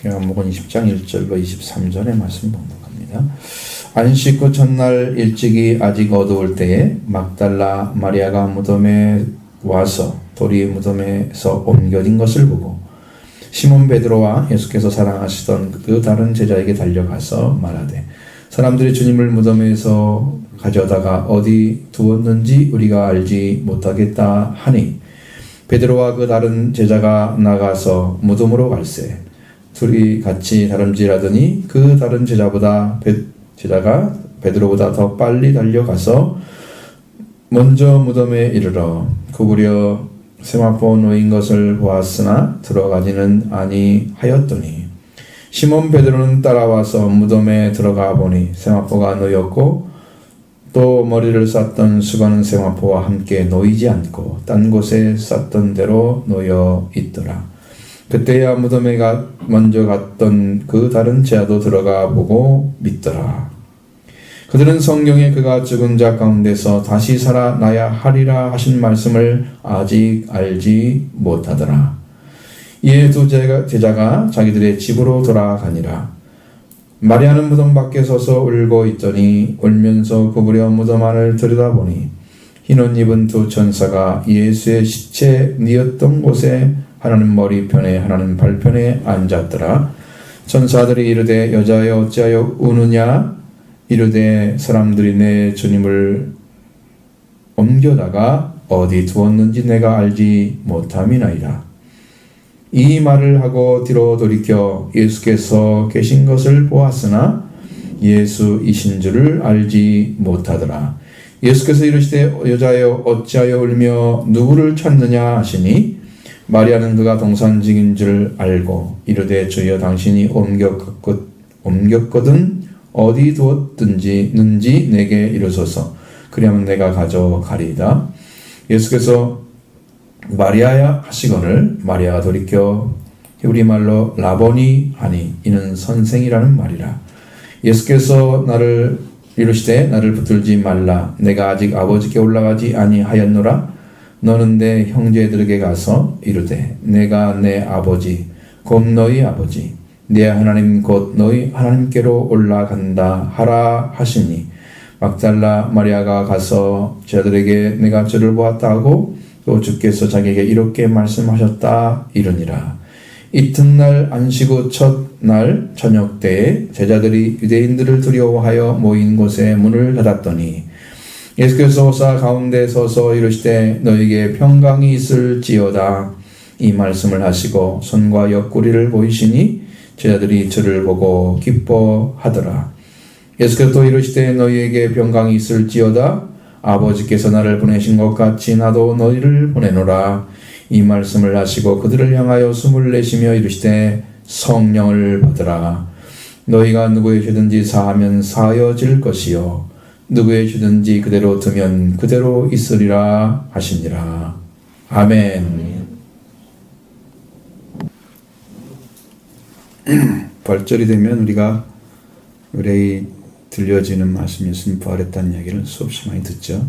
요한복음 20장 1절로 23절의 말씀 봉독합니다. 안식 후 첫날 일찍이 아직 어두울 때에 막달라 마리아가 무덤에 와서 돌이 무덤에서 옮겨진 것을 보고 시몬 베드로와 예수께서 사랑하시던 그 다른 제자에게 달려가서 말하되 사람들이 주님을 무덤에서 가져다가 어디 두었는지 우리가 알지 못하겠다 하니 베드로와 그 다른 제자가 나가서 무덤으로 갈새 둘이 같이 다름질하더니 그 다른 제자가 베드로보다 더 빨리 달려가서 먼저 무덤에 이르러 구부려 세마포 놓인 것을 보았으나 들어가지는 아니하였더니 시몬 베드로는 따라와서 무덤에 들어가 보니 세마포가 놓였고 또 머리를 쌌던 수건은 세마포와 함께 놓이지 않고 딴 곳에 쌌던 대로 놓여 있더라. 그때야 무덤에 먼저 갔던 그 다른 제자도 들어가 보고 믿더라. 그들은 성경에 그가 죽은 자 가운데서 다시 살아나야 하리라 하신 말씀을 아직 알지 못하더라. 이에 두 제자가 자기들의 집으로 돌아가니라. 마리아는 무덤 밖에 서서 울고 있더니 울면서 구부려 무덤 안을 들여다보니 흰 옷 입은 두 천사가 예수의 시체 뉘었던 곳에 하나는 머리편에 하나는 발편에 앉았더라. 천사들이 이르되 여자여 어찌하여 우느냐 이르되 사람들이 내 주님을 옮겨다가 어디 두었는지 내가 알지 못함이나이다. 이 말을 하고 뒤로 돌이켜 예수께서 계신 것을 보았으나 예수이신 줄을 알지 못하더라. 예수께서 이르시되 여자여 어찌하여 울며 누구를 찾느냐 하시니 마리아는 그가 동산직인 줄 알고 이르되 주여 당신이 옮겼거든 어디 두었든지 내게 이르소서 그리하면 내가 가져가리이다. 예수께서 마리아야 하시거늘 마리아가 돌이켜 히브리말로 라보니 하니 이는 선생이라는 말이라. 예수께서 나를 이르시되 나를 붙들지 말라 내가 아직 아버지께 올라가지 아니하였노라. 너는 내 형제들에게 가서 이르되 내가 내 아버지 곧 너희 아버지 내 하나님 곧 너희 하나님께로 올라간다 하라 하시니 막달라 마리아가 가서 제자들에게 내가 주를 보았다 하고 또 주께서 자기에게 이렇게 말씀하셨다 이르니라. 이튿날 안식 후 첫날 저녁 때에 제자들이 유대인들을 두려워하여 모인 곳에 문을 닫았더니 예수께서 오사 가운데 서서 이르시되 너에게 평강이 있을지어다 이 말씀을 하시고 손과 옆구리를 보이시니 제자들이 저를 보고 기뻐하더라. 예수께서 또 이르시되 너희에게 평강이 있을지어다 아버지께서 나를 보내신 것 같이 나도 너희를 보내노라. 이 말씀을 하시고 그들을 향하여 숨을 내쉬며 이르시되 성령을 받으라. 너희가 누구의 죄든지 사하면 사하여질 것이요 누구의 죄든지 그대로 두면 그대로 있으리라 하시니라. 아멘. 벌절이 되면 우리가 의뢰이 들려지는 말씀 예수님 부활했다는 이야기를 수없이 많이 듣죠.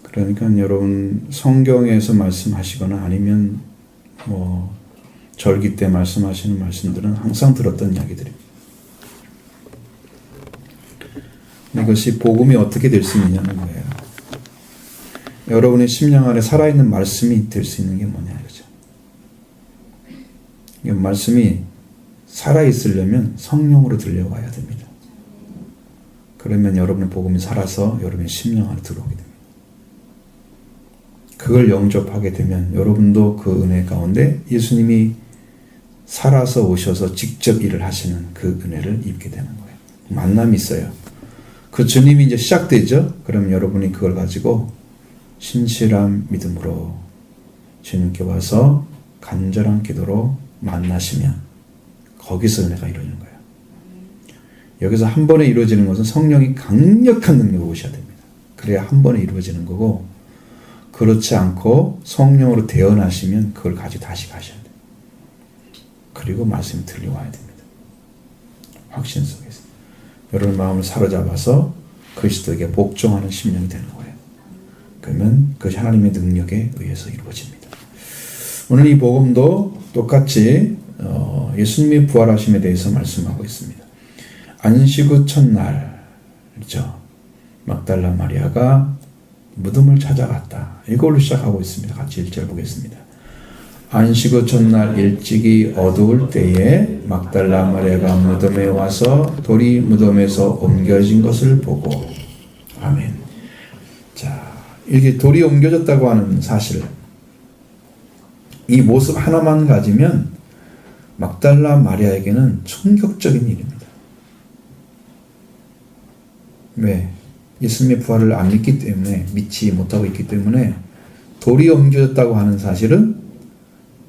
그러니까 여러분 성경에서 말씀하시거나 아니면 절기 때 말씀하시는 말씀들은 항상 들었던 이야기들입니다. 이것이 복음이 어떻게 될 수 있느냐는 거예요. 여러분의 심령 안에 살아있는 말씀이 될 수 있는 게 뭐냐 이거죠. 이 말씀이 살아있으려면 성령으로 들려와야 됩니다. 그러면 여러분의 복음이 살아서 여러분의 심령 안에 들어오게 됩니다. 그걸 영접하게 되면 여러분도 그 은혜 가운데 예수님이 살아서 오셔서 직접 일을 하시는 그 은혜를 입게 되는 거예요. 만남이 있어요. 그 주님이 이제 시작되죠. 그럼 여러분이 그걸 가지고 신실한 믿음으로 주님께 와서 간절한 기도로 만나시면 거기서 은혜가 이루어지는 거예요. 여기서 한 번에 이루어지는 것은 성령이 강력한 능력으로 오셔야 됩니다. 그래야 한 번에 이루어지는 거고 그렇지 않고 성령으로 대언하시면 그걸 가지고 다시 가셔야 돼요. 그리고 말씀이 들려와야 됩니다. 확신 속에서. 여러분 마음을 사로잡아서 그리스도에게 복종하는 심령이 되는 거예요. 그러면 그것이 하나님의 능력에 의해서 이루어집니다. 오늘 이 복음도 똑같이 예수님의 부활하심에 대해서 말씀하고 있습니다. 안식 후 첫날이죠. 막달라 마리아가 무덤을 찾아갔다. 이걸로 시작하고 있습니다. 같이 1절 보겠습니다. 안식 후 첫날 일찍이 어두울 때에 막달라 마리아가 무덤에 와서 돌이 무덤에서 옮겨진 것을 보고. 아멘. 자, 이렇게 돌이 옮겨졌다고 하는 사실, 이 모습 하나만 가지면 막달라 마리아에게는 충격적인 일입니다. 왜? 예수님의 부활을 안 믿기 때문에, 믿지 못하고 있기 때문에 돌이 옮겨졌다고 하는 사실은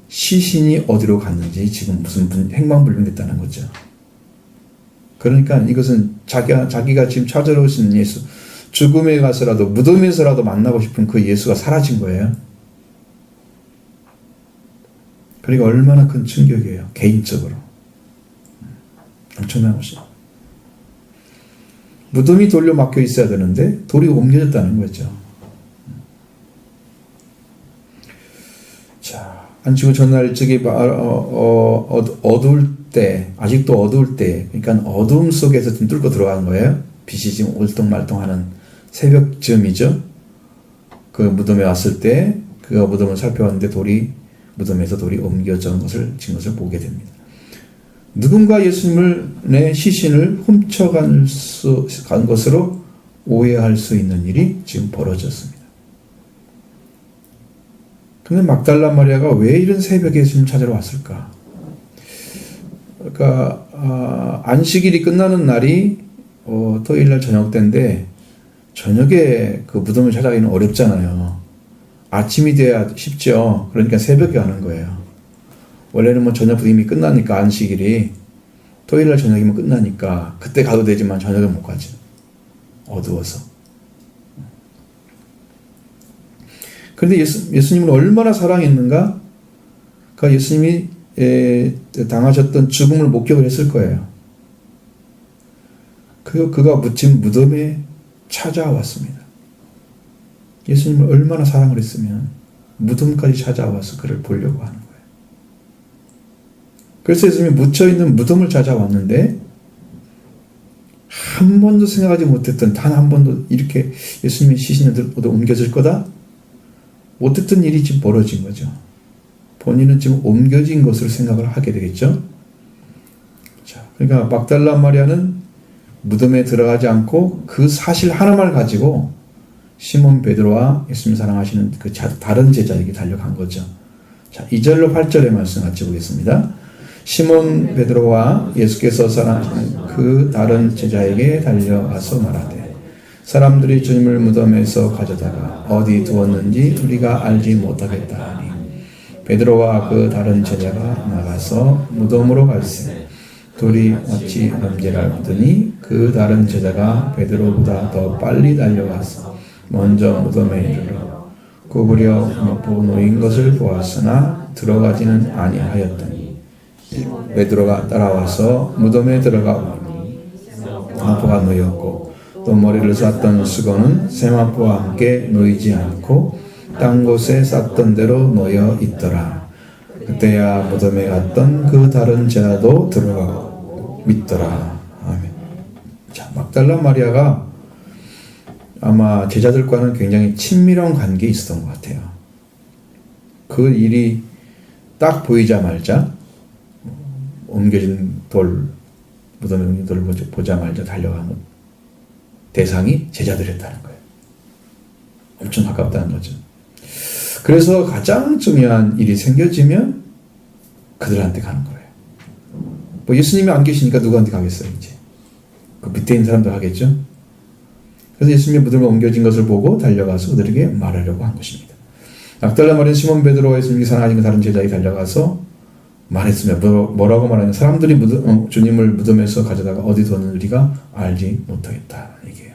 시신이 어디로 갔는지 지금 무슨 행방불명됐다는 거죠. 그러니까 이것은 자기가 지금 찾으러 오신 예수, 죽음에 가서라도 무덤에서라도 만나고 싶은 그 예수가 사라진 거예요. 그러니까 얼마나 큰 충격이에요. 개인적으로. 엄청난 것이죠. 무덤이 돌려 막혀 있어야 되는데 돌이 옮겨졌다는 거죠. 자, 안식 후 전날 일찍이 어두울 때, 아직도 어두울 때, 그러니까 어두움 속에서 좀 뚫고 들어가는 거예요. 빛이 지금 올통말통하는 새벽쯤이죠. 그 무덤에 왔을 때 그 무덤을 살펴봤는데 무덤에서 돌이 옮겨진 것을 보게 됩니다. 누군가 예수님의 시신을 훔쳐간 것으로 오해할 수 있는 일이 지금 벌어졌습니다. 근데 막달라 마리아가 왜 이런 새벽에 예수님 찾으러 왔을까? 그러니까 안식일이 끝나는 날이 토요일날 저녁 때인데 저녁에 그 무덤을 찾아가기는 어렵잖아요. 아침이 돼야 쉽죠. 그러니까 새벽에 가는 거예요. 원래는 뭐 저녁 이미 끝나니까 안식일이 토요일날 저녁이면 끝나니까 그때 가도 되지만 저녁에 못 가죠. 어두워서. 그런데 예수님은 얼마나 사랑했는가? 그 예수님이 당하셨던 죽음을 목격을 했을 거예요. 그가 묻힌 무덤에 찾아왔습니다. 예수님을 얼마나 사랑을 했으면 무덤까지 찾아와서 그를 보려고 하는 거예요. 그래서 예수님이 묻혀있는 무덤을 찾아왔는데 한 번도 생각하지 못했던, 단 한 번도 이렇게 예수님의 시신을 옮겨질 거다? 못했던 일이 지금 벌어진 거죠. 본인은 지금 옮겨진 것으로 생각을 하게 되겠죠. 자, 그러니까 막달라 마리아는 무덤에 들어가지 않고 그 사실 하나만 가지고 시몬 베드로와 예수님 사랑하시는 그 다른 제자에게 달려간 거죠. 자, 2절로 8절의 말씀 같이 보겠습니다. 시몬 베드로와 예수께서 사랑하시는 그 다른 제자에게 달려가서 말하되 사람들이 주님을 무덤에서 가져다가 어디 두었는지 우리가 알지 못하겠다 하니 베드로와 그 다른 제자가 나가서 무덤으로 갈새 돌이 어찌 넘지라 하더니 그 다른 제자가 베드로보다 더 빨리 달려가서 먼저 무덤에 이르러 구부려 못 놓인 것을 보았으나 들어가지는 아니하였더니 베드로가 따라와서 무덤에 들어가오니 세마포가 놓였고 또 머리를 쌌던 수건은 세마포와 함께 놓이지 않고 딴 곳에 쌌던 대로 놓여 있더라. 그때야 무덤에 갔던 그 다른 제자도 들어가고 믿더라. 아멘. 자, 막달라 마리아가 아마 제자들과는 굉장히 친밀한 관계에 있었던 것 같아요. 그 일이 딱 보이자마자 옮겨진 무덤에 옮겨진 돌을 보자마자 달려가는 대상이 제자들이었다는 거예요. 엄청 가깝다는 거죠. 그래서 가장 중요한 일이 생겨지면 그들한테 가는 거예요. 뭐 예수님이 안 계시니까 누구한테 가겠어요, 이제. 그 밑에 있는 사람도 하겠죠. 그래서 예수님의 무덤에 옮겨진 것을 보고 달려가서 그들에게 말하려고 한 것입니다. 막달라 마리아 시몬 베드로와 예수님이 사랑하는 다른 제자에 달려가서 말했습니다. 뭐라고 말하냐? 사람들이 주님을 무덤에서 가져다가 어디 뒀는지 우리가 알지 못하겠다. 얘기해요.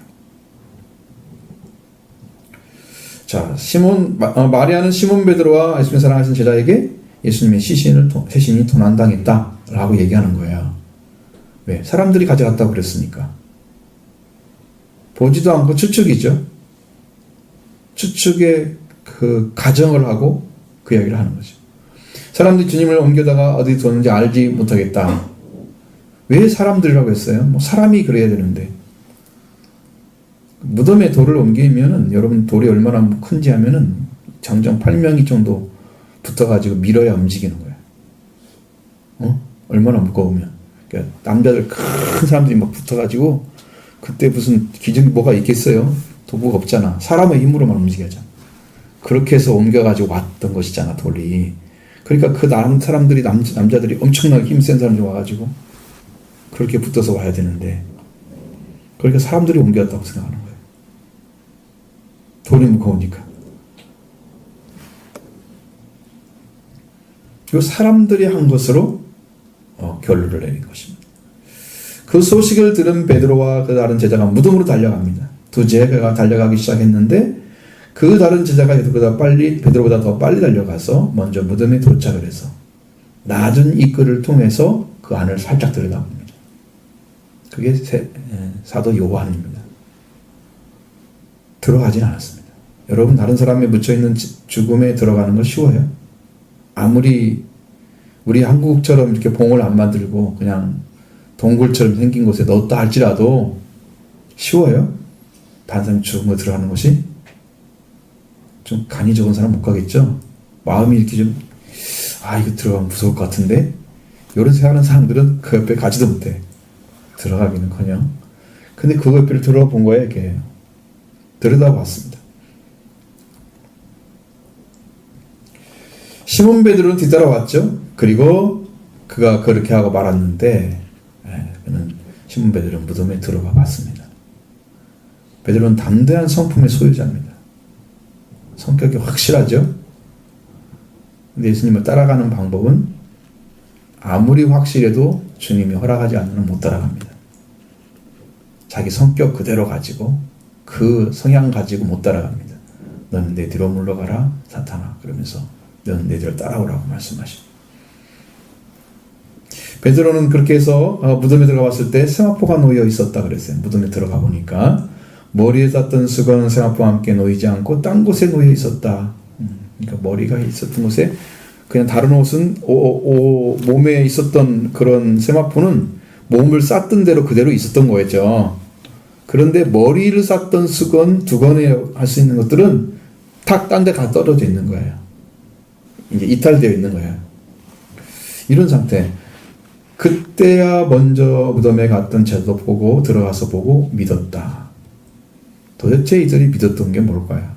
자, 마리아는 시몬 베드로와 예수님 사랑하신 제자에게 예수님의 시신이 도난당했다라고 얘기하는 거예요. 왜? 사람들이 가져갔다고 그랬으니까. 보지도 않고 추측이죠. 추측의 그 가정을 하고 그 이야기를 하는 거죠. 사람들이 주님을 옮겨다가 어디 뒀는지 알지 못하겠다. 왜 사람들이라고 했어요? 뭐 사람이 그래야 되는데. 무덤에 돌을 옮기면은 여러분 돌이 얼마나 큰지 하면은 장정 8명이 정도 붙어가지고 밀어야 움직이는 거예요. 얼마나 무거우면. 그러니까 남자들 큰 사람들이 막 붙어가지고 그때 무슨 기준이 뭐가 있겠어요? 도구가 없잖아. 사람의 힘으로만 움직여져. 그렇게 해서 옮겨가지고 왔던 것이잖아, 돌이. 그러니까 그 사람들이, 남자들이 엄청나게 힘센 사람들이 와가지고 그렇게 붙어서 와야 되는데, 그러니까 사람들이 옮겼다고 생각하는 거예요. 돌이 무거우니까. 그 사람들이 한 것으로 결론을 내린 것입니다. 그 소식을 들은 베드로와 그 다른 제자가 무덤으로 달려갑니다. 두 제자가 달려가기 시작했는데 그 다른 제자가 베드로보다 더 빨리 달려가서 먼저 무덤에 도착을 해서 낮은 입구를 통해서 그 안을 살짝 들여다봅니다. 그게 사도 요한입니다. 들어가진 않았습니다. 여러분, 다른 사람에 묻혀있는 죽음에 들어가는 건 쉬워요? 아무리 우리 한국처럼 이렇게 봉을 안 만들고 그냥 동굴처럼 생긴 곳에 넣었다 할지라도 쉬워요? 다른 사람이 죽은 거 들어가는 것이? 좀 간이 적은 사람 못 가겠죠? 마음이 이렇게 좀 이거 들어가면 무서울 것 같은데? 이런 생각하는 사람들은 그 옆에 가지도 못해. 들어가기는커녕. 근데 그 옆에를 들어본 거예요. 이렇게 들여다봤습니다. 시몬 베드로는 뒤따라왔죠. 그리고 그가 그렇게 하고 말았는데 그는 시몬 베드로는 무덤에 들어가 봤습니다. 베드로는 담대한 성품의 소유자입니다. 성격이 확실하죠. 근데 예수님을 따라가는 방법은 아무리 확실해도 주님이 허락하지 않으면 못 따라갑니다. 자기 성격 그대로 가지고 그 성향 가지고 못 따라갑니다. 너는 내 뒤로 물러가라 사탄아, 그러면서 너는 내 뒤로 따라오라고 말씀하십니다. 베드로는 그렇게 해서 무덤에 들어가 봤을 때 세마포가 놓여 있었다 그랬어요. 무덤에 들어가 보니까 머리에 쌌던 수건은 세마포와 함께 놓이지 않고 딴 곳에 놓여 있었다. 그러니까 머리가 있었던 곳에, 그냥 다른 옷은 몸에 있었던 그런 세마포는 몸을 쌌던 대로 그대로 있었던 거였죠. 그런데 머리를 쌌던 수건, 두건에 할 수 있는 것들은 탁 딴 데 다 떨어져 있는 거예요. 이제 이탈되어 있는 거예요. 이런 상태. 그때야 먼저 무덤에 갔던 제도 보고 들어가서 보고 믿었다. 도대체 이들이 믿었던 게 뭘까요?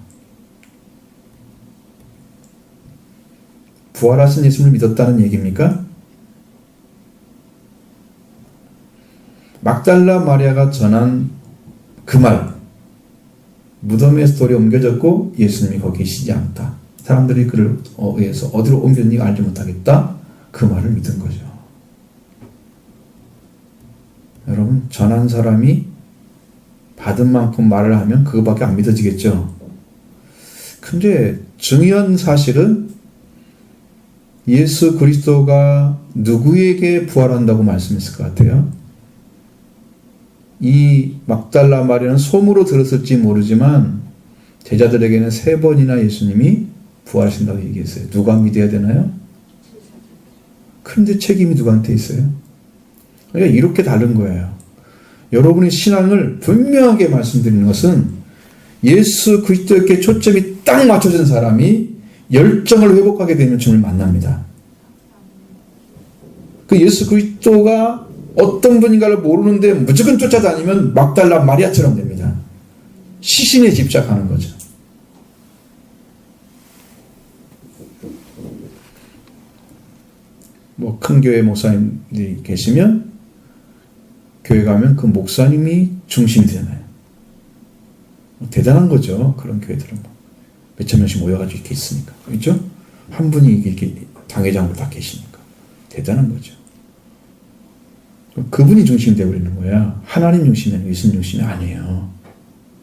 부활하신 예수님을 믿었다는 얘기입니까? 막달라 마리아가 전한 그 말, 무덤에서 돌이 옮겨졌고 예수님이 거기 계시지 않다. 사람들이 그를 의해서 어디로 옮겼는지 알지 못하겠다. 그 말을 믿은 거죠. 여러분, 전한 사람이 받은 만큼 말을 하면 그거밖에 안 믿어지겠죠. 근데 중요한 사실은 예수 그리스도가 누구에게 부활한다고 말씀했을 것 같아요? 이 막달라 마리아는 소문으로 들었을지 모르지만 제자들에게는 3번이나 예수님이 부활하신다고 얘기했어요. 누가 믿어야 되나요? 그런데 책임이 누구한테 있어요? 그러니까 이렇게 다른 거예요. 여러분의 신앙을 분명하게 말씀드리는 것은 예수 그리스도에게 초점이 딱 맞춰진 사람이 열정을 회복하게 되면 주님을 만납니다. 그 예수 그리스도가 어떤 분인가를 모르는데 무조건 쫓아다니면 막달라 마리아처럼 됩니다. 시신에 집착하는 거죠. 뭐 큰 교회 목사님들이 계시면 교회 가면 그 목사님이 중심이 되잖아요. 대단한 거죠. 그런 교회들은 몇천 명씩 모여가지고 이렇게 있으니까. 그렇죠? 한 분이 이렇게 당회장으로 다 계시니까. 대단한 거죠. 그분이 중심이 되어버리는 거야. 하나님 중심이 아니고 예수님 중심이 아니에요.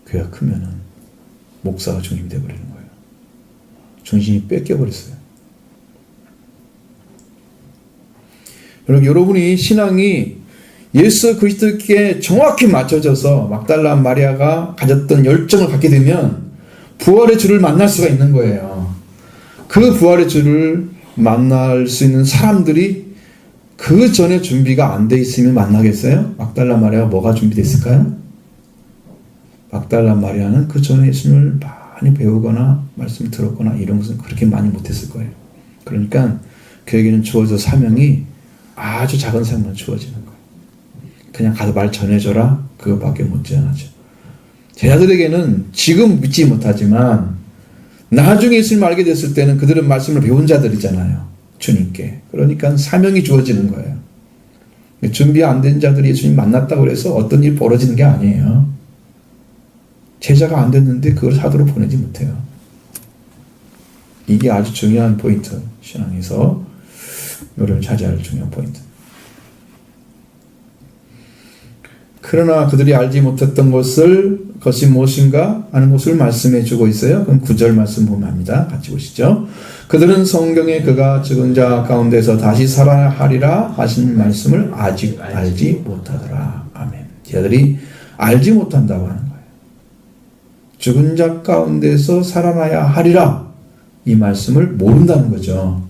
교회가 크면은 목사가 중심이 되어버리는 거예요. 중심이 뺏겨버렸어요. 여러분이 신앙이 예수 그리스도께 정확히 맞춰져서 막달라 마리아가 가졌던 열정을 갖게 되면 부활의 주를 만날 수가 있는 거예요. 그 부활의 주를 만날 수 있는 사람들이 그 전에 준비가 안 돼 있으면 만나겠어요? 막달라 마리아가 뭐가 준비됐을까요? 막달라 마리아는 그 전에 예수님을 많이 배우거나 말씀을 들었거나 이런 것은 그렇게 많이 못했을 거예요. 그러니까 그에게는 주어져 사명이 아주 작은 사명만 주어지는 거예요. 그냥 가서 말 전해줘라, 그것밖에 못 전하죠. 제자들에게는 지금 믿지 못하지만 나중에 예수님을 알게 됐을 때는 그들은 말씀을 배운 자들이잖아요. 주님께. 그러니까 사명이 주어지는 거예요. 준비 안 된 자들이 예수님 만났다고 해서 어떤 일이 벌어지는 게 아니에요. 제자가 안 됐는데 그걸 사도로 보내지 못해요. 이게 아주 중요한 포인트. 신앙에서 여러분 차지할 중요한 포인트. 그러나 그들이 알지 못했던 것이 무엇인가 하는 것을 말씀해 주고 있어요. 그럼 9절 말씀 보면 합니다. 같이 보시죠. 그들은 성경에 그가 죽은 자 가운데서 다시 살아나리라 하신 말씀을 아직 알지 못하더라. 아멘. 제자들이 알지 못한다고 하는 거예요. 죽은 자 가운데서 살아나야 하리라. 이 말씀을 모른다는 거죠.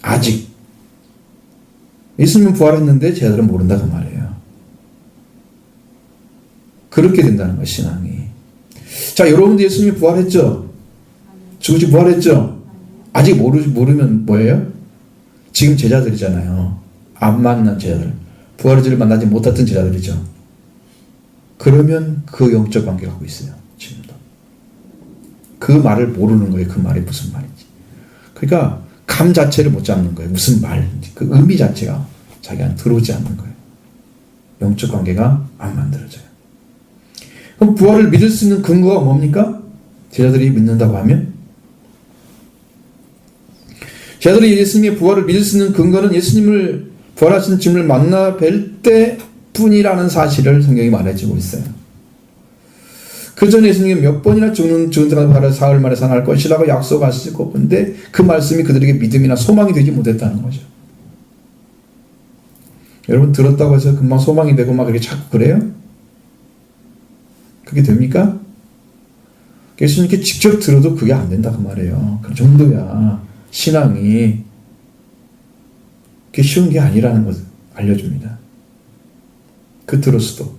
아직. 예수님은 부활했는데 제자들은 모른다 그 말이에요. 그렇게 된다는 거예요, 신앙이. 자, 여러분도 예수님이 부활했죠? 죽으시 부활했죠? 아직 모르면 뭐예요? 지금 제자들이잖아요. 안 만난 제자들. 부활의 주를 만나지 못했던 제자들이죠. 그러면 그 영적 관계 갖고 있어요. 지금도. 그 말을 모르는 거예요. 그 말이 무슨 말인지. 그러니까 감 자체를 못 잡는 거예요. 무슨 말인지. 그 의미 자체가 자기한테 들어오지 않는 거예요. 영적 관계가 안 만들어져요. 그럼 부활을 믿을 수 있는 근거가 뭡니까? 제자들이 믿는다고 하면? 제자들이 예수님의 부활을 믿을 수 있는 근거는 예수님을 부활하신 주님을 만나 뵐 때뿐이라는 사실을 성경이 말해주고 있어요. 그 전에 예수님이 몇 번이나 죽은 자가 사흘 만에 살아날 것이라고 약속하시고, 근데 그 말씀이 그들에게 믿음이나 소망이 되지 못했다는 거죠. 여러분 들었다고 해서 금방 소망이 되고 막 그렇게 자꾸 그래요? 그게 됩니까? 예수님께 직접 들어도 그게 안 된다 그 말이에요. 그 정도야. 신앙이 그게 쉬운 게 아니라는 것을 알려줍니다. 그 들었어도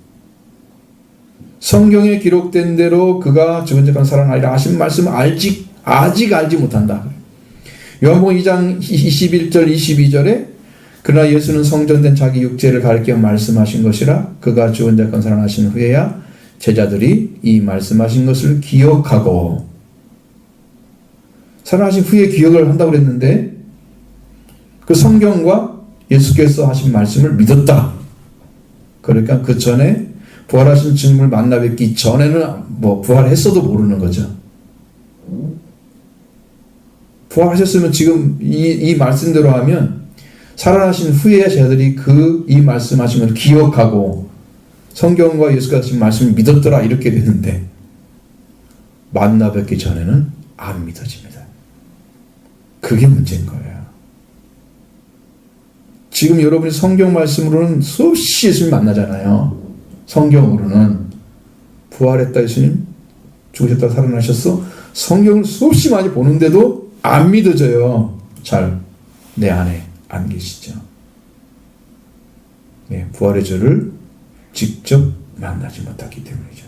성경에 기록된 대로 그가 죽은 자 가운데 살아나리라 하신 말씀을 아직 알지 못한다. 요한복음 2장 21절 22절에 그러나 예수는 성전된 자기 육체를 가리켜 말씀하신 것이라 그가 죽은 자 가운데 살아나신 후에야 제자들이 이 말씀하신 것을 기억하고, 살아나신 후에 기억을 한다고 그랬는데 그 성경과 예수께서 하신 말씀을 믿었다. 그러니까 그 전에 부활하신 주님을 만나 뵙기 전에는 뭐 부활했어도 모르는 거죠. 부활하셨으면 지금 이 말씀대로 하면 살아나신 후에 제자들이 이 말씀하신 걸 기억하고 성경과 예수가 하신 말씀을 믿었더라 이렇게 되는데 만나 뵙기 전에는 안 믿어집니다. 그게 문제인 거예요. 지금 여러분이 성경 말씀으로는 수없이 예수님 만나잖아요. 성경으로는 부활했다 예수님, 죽으셨다 살아나셨어. 성경을 수없이 많이 보는데도 안 믿어져요. 잘 내 안에 안 계시죠. 네, 부활의 주를 직접 만나지 못했기 때문이죠.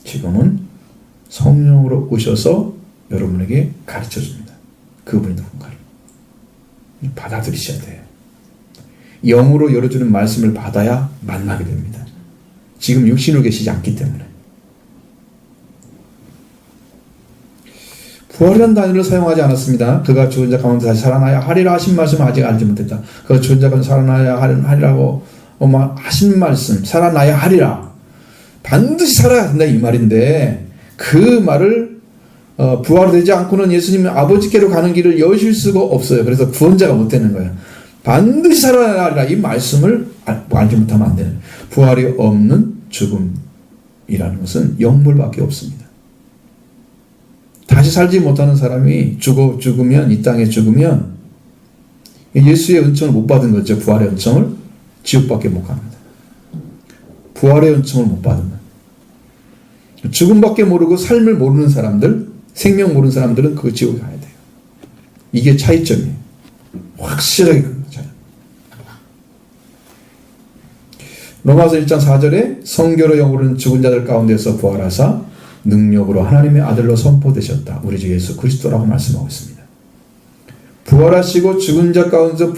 지금은 성령으로 오셔서 여러분에게 가르쳐 줍니다. 그분이 누군가를 받아들이셔야 돼요. 영으로 열어주는 말씀을 받아야 만나게 됩니다. 지금 육신으로 계시지 않기 때문에. 부활이라는 단어를 사용하지 않았습니다. 그가 죽은 자 가운데 다시 살아나야 하리라 하신 말씀을 아직 알지 못했다. 그가 죽은 자 가운데 살아나야 하리라고 하신 말씀, 살아나야 하리라. 반드시 살아야 된다 이 말인데 그 말을 부활되지 않고는 예수님 아버지께로 가는 길을 여실 수가 없어요. 그래서 구원자가 못 되는 거예요. 반드시 살아나야 하리라 이 말씀을 알지 못하면 안 되는, 부활이 없는 죽음이라는 것은 영물밖에 없습니다. 다시 살지 못하는 사람이 죽으면, 이 땅에 죽으면 예수의 은총을 못 받은 거죠. 부활의 은총을. 지옥밖에 못 갑니다. 부활의 은총을 못 받으면. 죽음밖에 모르고 삶을 모르는 사람들, 생명 모르는 사람들은 그 지옥에 가야 돼요. 이게 차이점이에요. 확실하게 그 차이. 로마서 1장 4절에 성결의 영으로는 죽은 자들 가운데서 부활하사 능력으로 하나님의 아들로 선포되셨다. 우리 주 예수 그리스도라고 말씀하고 있습니다. 부활하시고 죽은 자 가운데서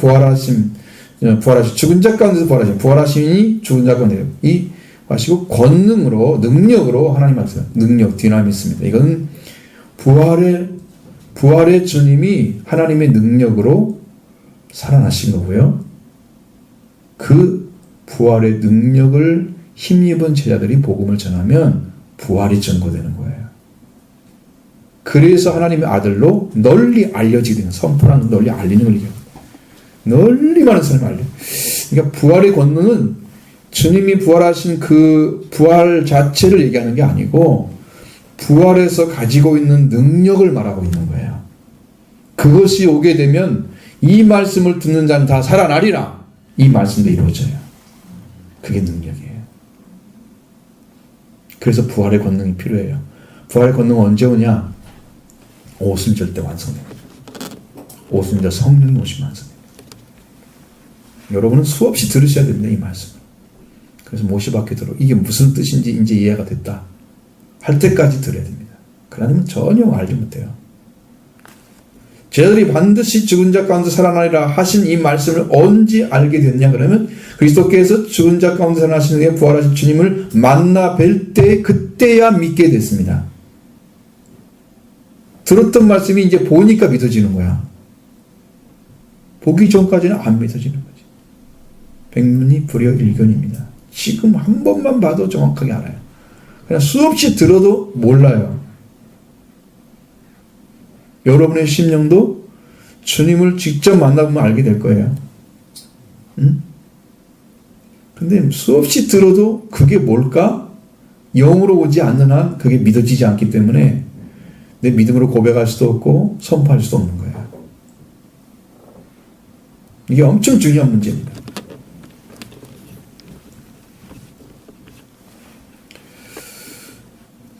죽은 자 가운데서 부활하시니 죽은 자 가운데 이 하시고 권능으로 능력으로 하나님 말씀 능력 디나미스입니다. 이건 부활의 주님이 하나님의 능력으로 살아나신 거고요. 그 부활의 능력을 힘입은 제자들이 복음을 전하면 부활이 전거되는 거예요. 그래서 하나님의 아들로 널리 알려지게 되는, 선포라는 널리 알리는 걸 얘기합니다. 널리 많은 사람이 알려. 그러니까 부활의 권능은 주님이 부활하신 그 부활 자체를 얘기하는 게 아니고 부활에서 가지고 있는 능력을 말하고 있는 거예요. 그것이 오게 되면 이 말씀을 듣는 자는 다 살아나리라. 이 말씀도 이루어져요. 그게 능력이에요. 그래서 부활의 권능이 필요해요. 부활의 권능은 언제 오냐? 오순절 때 완성됩니다. 오순절 성령 오시면 완성됩니다. 여러분은 수없이 들으셔야 됩니다. 이 말씀을. 그래서 모시밖에 들어 이게 무슨 뜻인지 이제 이해가 됐다 할 때까지 들어야 됩니다. 그러면 전혀 알지 못해요. 제자들이 반드시 죽은 자 가운데 살아나리라 하신 이 말씀을 언제 알게 됐냐 그러면 그리스도께서 죽은 자 가운데 살아나신 후에 부활하신 주님을 만나 뵐 때 그때야 믿게 됐습니다. 들었던 말씀이 이제 보니까 믿어지는 거야. 보기 전까지는 안 믿어지는 거지. 백문이 불여일견입니다. 지금 한 번만 봐도 정확하게 알아요. 그냥 수없이 들어도 몰라요. 여러분의 심령도 주님을 직접 만나보면 알게 될 거예요. 응? 근데 수없이 들어도 그게 뭘까? 영으로 오지 않는 한 그게 믿어지지 않기 때문에 내 믿음으로 고백할 수도 없고 선포할 수도 없는 거예요. 이게 엄청 중요한 문제입니다.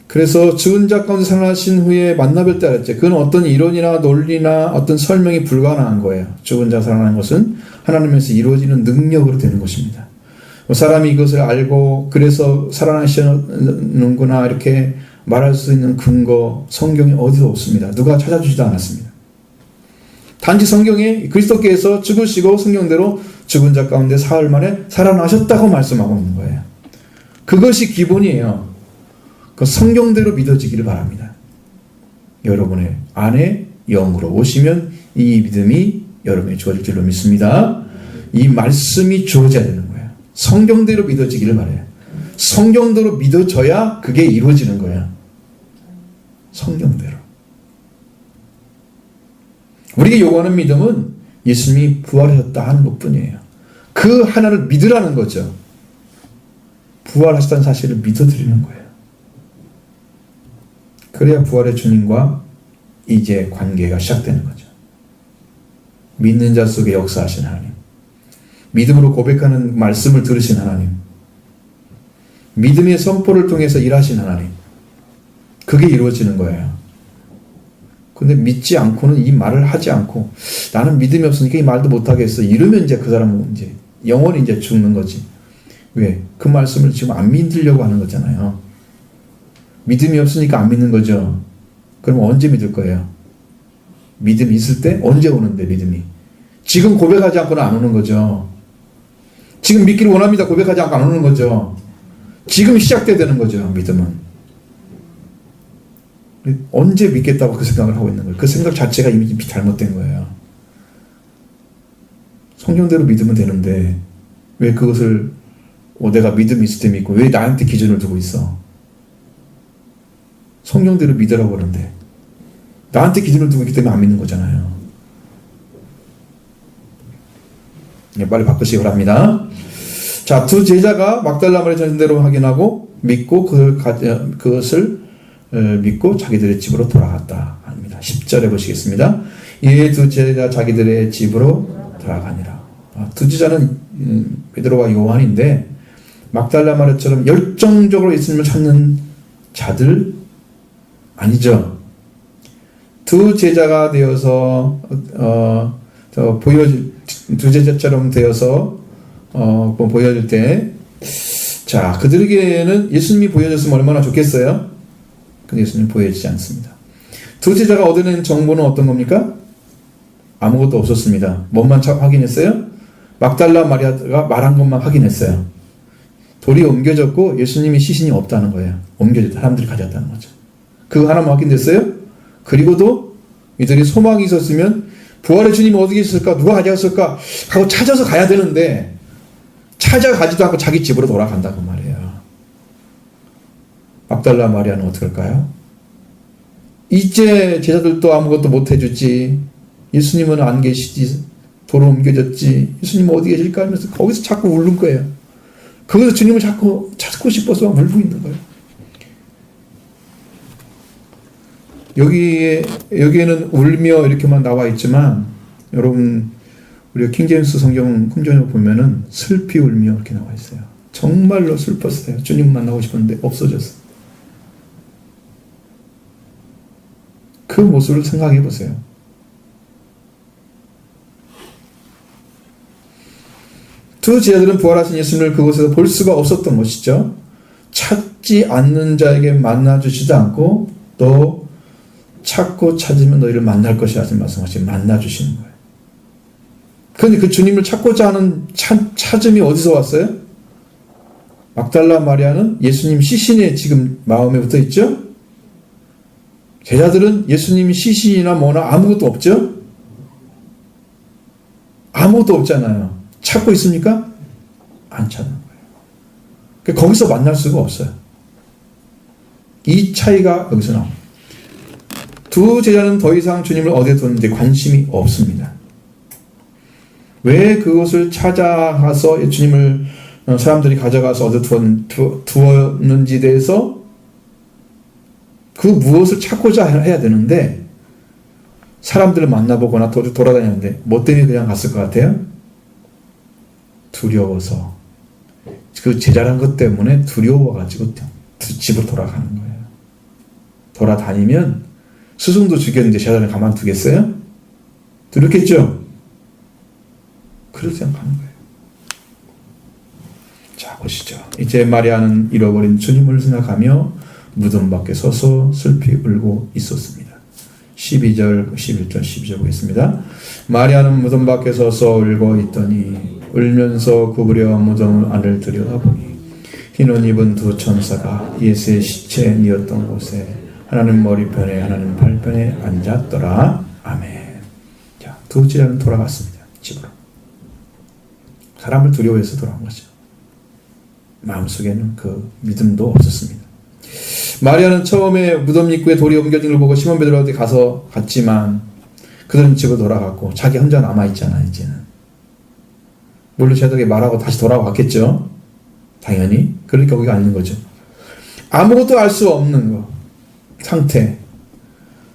그래서 죽은 자 가운데 살아나신 후에 만나뵐 때 알았죠. 그건 어떤 이론이나 논리나 어떤 설명이 불가능한 거예요. 죽은 자 살아나는 것은 하나님에서 이루어지는 능력으로 되는 것입니다. 사람이 이것을 알고 그래서 살아나시는구나 이렇게 말할 수 있는 근거 성경에 어디도 없습니다. 누가 찾아주지도 않았습니다. 단지 성경에 그리스도께서 죽으시고 성경대로 죽은 자 가운데 사흘 만에 살아나셨다고 말씀하고 있는 거예요. 그것이 기본이에요. 그 성경대로 믿어지기를 바랍니다. 여러분의 안에 영으로 오시면 이 믿음이 여러분이 주어질 줄로 믿습니다. 이 말씀이 주어져야 되는 거예요. 성경대로 믿어지기를 바라요. 성경대로 믿어져야 그게 이루어지는 거예요. 성경대로. 우리가 요구하는 믿음은 예수님이 부활하셨다 하는 것뿐이에요. 그 하나를 믿으라는 거죠. 부활하셨다는 사실을 믿어드리는 거예요. 그래야 부활의 주님과 이제 관계가 시작되는 거죠. 믿는 자 속에 역사하신 하나님, 믿음으로 고백하는 말씀을 들으신 하나님, 믿음의 선포를 통해서 일하신 하나님, 그게 이루어지는 거예요. 근데 믿지 않고는 이 말을 하지 않고 나는 믿음이 없으니까 이 말도 못하겠어 이러면 이제 그 사람은 이제 영원히 이제 죽는 거지. 왜? 그 말씀을 지금 안 믿으려고 하는 거잖아요. 믿음이 없으니까 안 믿는 거죠. 그럼 언제 믿을 거예요? 믿음이 있을 때 언제 오는데 믿음이? 지금 고백하지 않고는 안 오는 거죠. 지금 믿기를 원합니다. 고백하지 않고 안 오는 거죠. 지금 시작돼야 되는 거죠. 믿음은. 언제 믿겠다고 그 생각을 하고 있는 거예요. 그 생각 자체가 이미 잘못된 거예요. 성경대로 믿으면 되는데 왜 그것을 내가 믿음이 있을 때 믿고 왜 나한테 기준을 두고 있어? 성경대로 믿으라고 그러는데 나한테 기준을 두고 있기 때문에 안 믿는 거잖아요. 빨리 바꾸시기 바랍니다. 자, 두 제자가 막달라 마리아 전한 대로 확인하고 믿고 그것을 믿고 자기들의 집으로 돌아갔다 합니다. 10절에 보시겠습니다. 이에 두 제자 자기들의 집으로 돌아가니라. 두 제자는 베드로와 요한인데 막달라 마리아처럼 열정적으로 예수님을 찾는 자들 아니죠. 두 제자가 되어서 두 제자처럼 되어서 보여줄 때, 자, 그들에게는 예수님이 보여줬으면 얼마나 좋겠어요? 근데 예수님 보여지지 않습니다. 두 제자가 얻어낸 정보는 어떤 겁니까? 아무것도 없었습니다. 뭔만 확인했어요? 막달라 마리아가 말한 것만 확인했어요. 돌이 옮겨졌고 예수님이 시신이 없다는 거예요. 옮겨졌다. 사람들이 가져갔다는 거죠. 그거 하나만 확인됐어요? 그리고도 이들이 소망이 있었으면 부활의 주님이 어디 있을까? 누가 가져갔을까? 하고 찾아서 가야 되는데 찾아가지도 않고 자기 집으로 돌아간다고 말이에요. 막달라 마리아는 어떻게 할까요? 이제 제자들도 아무것도 못 해주지. 예수님은 안 계시지. 도로 옮겨졌지. 예수님 어디 계실까 하면서 거기서 자꾸 울는 거예요. 거기서 주님을 자꾸 찾고 싶어서 울고 있는 거예요. 여기에는 울며 이렇게만 나와 있지만, 여러분, 우리가 킹제임스 성경 홈존에 보면은 슬피 울며 이렇게 나와 있어요. 정말로 슬펐어요. 주님 만나고 싶었는데 없어졌어요. 그 모습을 생각해 보세요. 두 제자들은 부활하신 예수님을 그곳에서 볼 수가 없었던 것이죠. 찾지 않는 자에게 만나주시지 않고 또 찾고 찾으면 너희를 만날 것이라 하신 말씀하시 만나주시는 거예요. 그런데 그 주님을 찾고자 하는 찾음이 어디서 왔어요? 막달라 마리아는 예수님 시신에 지금 마음에 붙어 있죠? 제자들은 예수님이 시신이나 뭐나 아무것도 없죠? 아무것도 없잖아요. 찾고 있습니까? 안 찾는 거예요. 거기서 만날 수가 없어요. 이 차이가 여기서 나옵니다. 두 제자는 더 이상 주님을 어디에 뒀는지 관심이 없습니다. 왜 그곳을 찾아가서 주님을 사람들이 가져가서 어디 두었는지에 대해서 그 무엇을 찾고자 해야 되는데 사람들을 만나보거나 돌아다녔는데 뭐 때문에 그냥 갔을 것 같아요? 두려워서. 그 제자란 것 때문에 두려워가지고 집으로 돌아가는 거예요. 돌아다니면 스승도 죽였는데 제자를 가만두겠어요? 두렵겠죠? 그렇게 생각하는 거예요. 자, 보시죠. 이제 마리아는 잃어버린 주님을 생각하며 무덤 밖에 서서 슬피 울고 있었습니다. 12절, 11절, 12절 보겠습니다. 마리아는 무덤 밖에 서서 울고 있더니 울면서 구부려 무덤 안을 들여다보니 흰 옷 입은 두 천사가 예수의 시체에 뉘었던 곳에 하나는 머리편에 하나는 발편에 앉았더라. 아멘. 자, 두 제자는 돌아갔습니다. 집으로. 사람을 두려워해서 돌아간 거죠. 마음속에는 그 믿음도 없었습니다. 마리아는 처음에 무덤 입구에 돌이 옮겨진 걸 보고 시몬 베드로한테 갔지만 그들은 집으로 돌아갔고 자기 혼자 남아있잖아. 이제는 물론 제자들에게 말하고 다시 돌아왔겠죠. 당연히. 그러니까 거기가 아닌 거죠. 아무것도 알 수 없는 거 상태.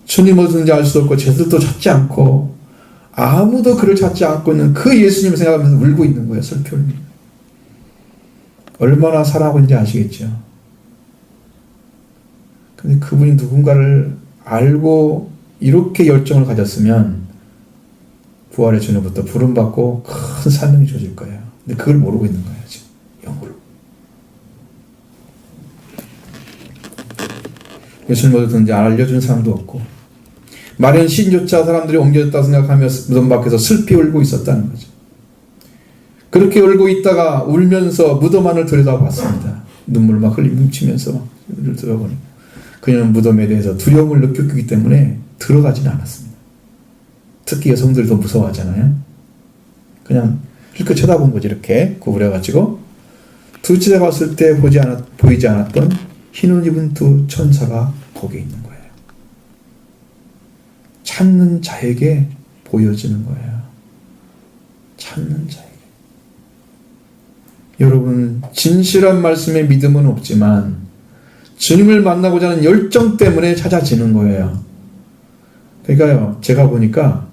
주님 어디든지 알 수 없고 제자들도 찾지 않고 아무도 그를 찾지 않고 있는 그 예수님을 생각하면서 울고 있는 거예요. 슬피 울며. 얼마나 사랑하고 있는지 아시겠죠. 근데 그분이 누군가를 알고 이렇게 열정을 가졌으면 부활의 주님부터 부름받고 큰 사명이 주어질 거예요. 근데 그걸 모르고 있는 거예요. 지금 영으로. 예수님 어디든지 알려준 사람도 없고 마리아는 시신조차 사람들이 옮겨졌다고 생각하며 무덤 밖에서 슬피 울고 있었다는 거죠. 그렇게 울고 있다가 울면서 무덤 안을 들여다봤습니다. 눈물 막 뭉치면서 들어보니 그녀는 무덤에 대해서 두려움을 느꼈기 때문에 들어가지는 않았습니다. 특히 여성들이 더 무서워하잖아요. 그냥 이렇게 쳐다본 거지. 이렇게 구부려가지고 두 제자가 왔을 때 보이지 않았던 흰 옷 입은 두 천사가 거기에 있는 거예요. 찾는 자에게 보여지는 거예요. 찾는 자에게. 여러분, 진실한 말씀에 믿음은 없지만 주님을 만나고자 하는 열정 때문에 찾아지는 거예요. 그러니까요, 제가 보니까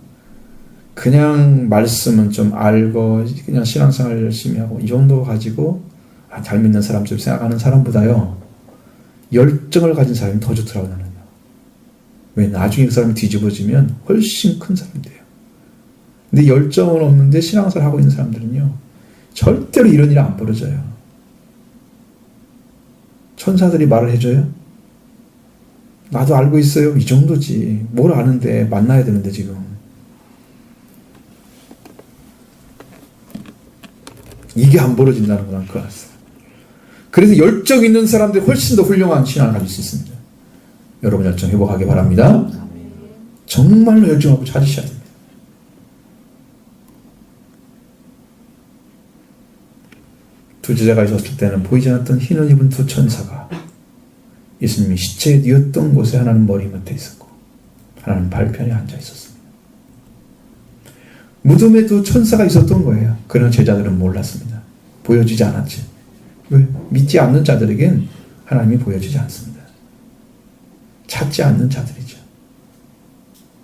그냥 말씀은 좀 알고 그냥 신앙생활 열심히 하고 이 정도 가지고 잘 믿는 사람처럼 생각하는 사람보다요, 열정을 가진 사람이 더 좋더라고요. 나는요. 왜? 나중에 그 사람이 뒤집어지면 훨씬 큰 사람이 돼요. 근데 열정은 없는데 신앙생활 하고 있는 사람들은요, 절대로 이런 일 안 벌어져요. 천사들이 말을 해줘요? 나도 알고 있어요. 이 정도지. 뭘 아는데, 만나야 되는데 지금. 이게 안 벌어진다는 건 그거 알았어요. 그래서 열정 있는 사람들이 훨씬 더 훌륭한 신앙을 가질 수 있습니다. 여러분 열정 회복하기 바랍니다. 정말로 열정하고 찾으셔야 됩니다. 두 제자가 있었을 때는 보이지 않았던 흰 옷 입은 두 천사가 예수님이 시체에 뉘었던 곳에 하나는 머리 밑에 있었고 하나는 발편에 앉아 있었습니다. 무덤에 두 천사가 있었던 거예요. 그러나 제자들은 몰랐습니다. 보여주지 않았지. 왜? 믿지 않는 자들에겐 하나님이 보여주지 않습니다. 찾지 않는 자들이죠.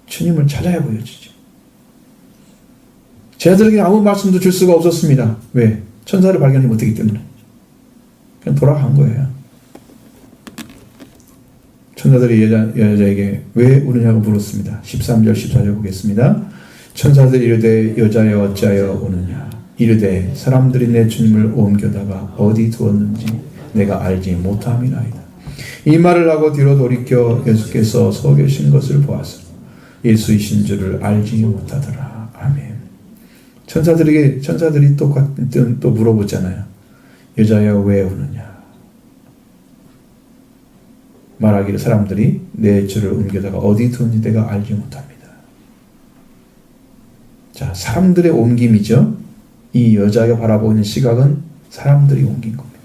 주님을 찾아야 보여주죠. 제자들에게 아무 말씀도 줄 수가 없었습니다. 왜? 천사를 발견하지 못했기 때문에. 그냥 돌아간 거예요. 천사들이 여자에게 왜 우느냐고 물었습니다. 13절 14절 보겠습니다. 천사들이 이르되 여자여 어찌하여 우느냐. 이르되 사람들이 내 주님을 옮겨다가 어디 두었는지 내가 알지 못함이나이다. 이 말을 하고 뒤로 돌이켜 예수께서 서 계신 것을 보아서 예수이신 줄을 알지 못하더라. 아멘. 천사들이 또 물어보잖아요. 여자여 왜 우느냐. 말하기를 사람들이 내 주를 옮겨다가 어디 두었는지 내가 알지 못합니다. 자, 사람들의 옮김이죠. 이 여자가 바라보는 시각은 사람들이 옮긴 겁니다.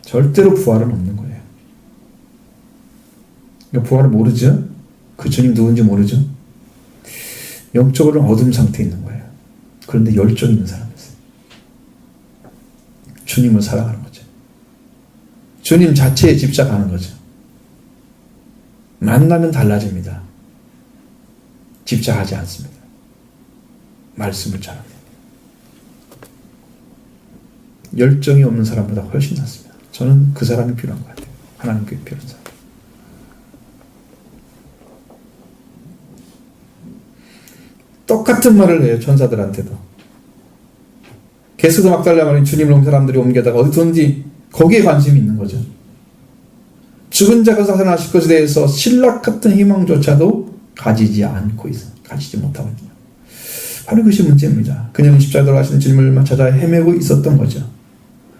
절대로 부활은 없는 거예요. 그러니까 부활을 모르죠? 그 주님 누군지 모르죠? 영적으로는 어둠 상태에 있는 거예요. 그런데 열정 있는 사람이었어요. 주님을 사랑하는 거죠. 주님 자체에 집착하는 거죠. 만나면 달라집니다. 집착하지 않습니다. 말씀을 잘합니다. 열정이 없는 사람보다 훨씬 낫습니다. 저는 그 사람이 필요한 것 같아요. 하나님께 필요한 사람. 똑같은 말을 해요. 천사들한테도. 게스도 막달라 말인 주님을 온 사람들이 옮겨다가 어디 뒀는지 거기에 관심이 있는 거죠. 죽은 자가 살아나실 것에 대해서 신락 같은 희망조차도 가지지 못하고 있는 거예요. 바로 그것이 문제입니다. 그녀는 십자가에 돌아가신 주님을 찾아 헤매고 있었던 거죠.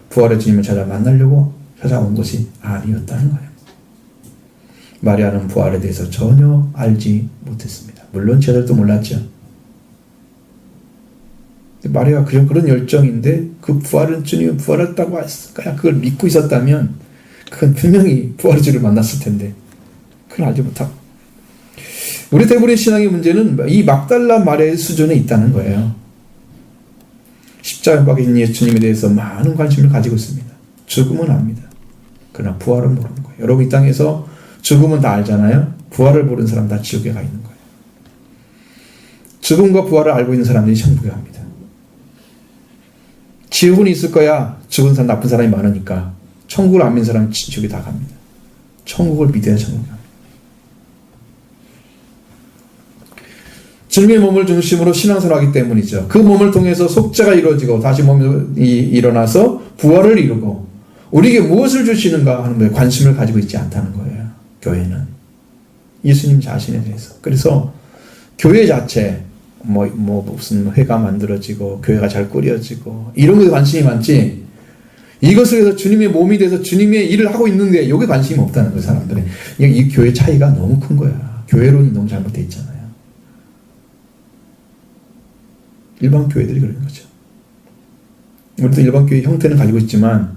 부활의 주님을 찾아 만나려고 찾아온 것이 아니었다는 거예요. 마리아는 부활에 대해서 전혀 알지 못했습니다. 물론 제자들도 몰랐죠. 마리아가 그런 열정인데 그 부활은 주님이 부활했다고 했을까요? 그걸 믿고 있었다면 그건 분명히 부활의 주를 만났을 텐데 그걸 알지 못하고 우리 대부분의 신앙의 문제는 이 막달라 마리아의 수준에 있다는 거예요. 십자가에 박힌 예수님에 대해서 많은 관심을 가지고 있습니다. 죽음은 압니다. 그러나 부활은 모르는 거예요. 여러분 이 땅에서 죽음은 다 알잖아요. 부활을 모르는 사람 다 지옥에 가 있는 거예요. 죽음과 부활을 알고 있는 사람들이 천국에 갑니다. 지옥은 있을 거야. 죽은 사람 나쁜 사람이 많으니까. 천국을 안 믿는 사람은 지옥에 다 갑니다. 천국을 믿어야 천국에 갑니다. 주님의 몸을 중심으로 신앙생활을 하기 때문이죠. 그 몸을 통해서 속죄가 이루어지고 다시 몸이 일어나서 부활을 이루고 우리에게 무엇을 주시는가 하는 거에 관심을 가지고 있지 않다는 거예요. 교회는. 예수님 자신에 대해서. 그래서 교회 자체 무슨 회가 만들어지고 교회가 잘 꾸려지고 이런 것에 관심이 많지 이것을 해서 주님의 몸이 돼서 주님의 일을 하고 있는데 여기에 관심이 없다는 거예요. 사람들이. 이 교회 차이가 너무 큰 거야. 교회론이 너무 잘못되어 있잖아요. 일반 교회들이 그런 거죠. 우리도 일반 교회 형태는 가지고 있지만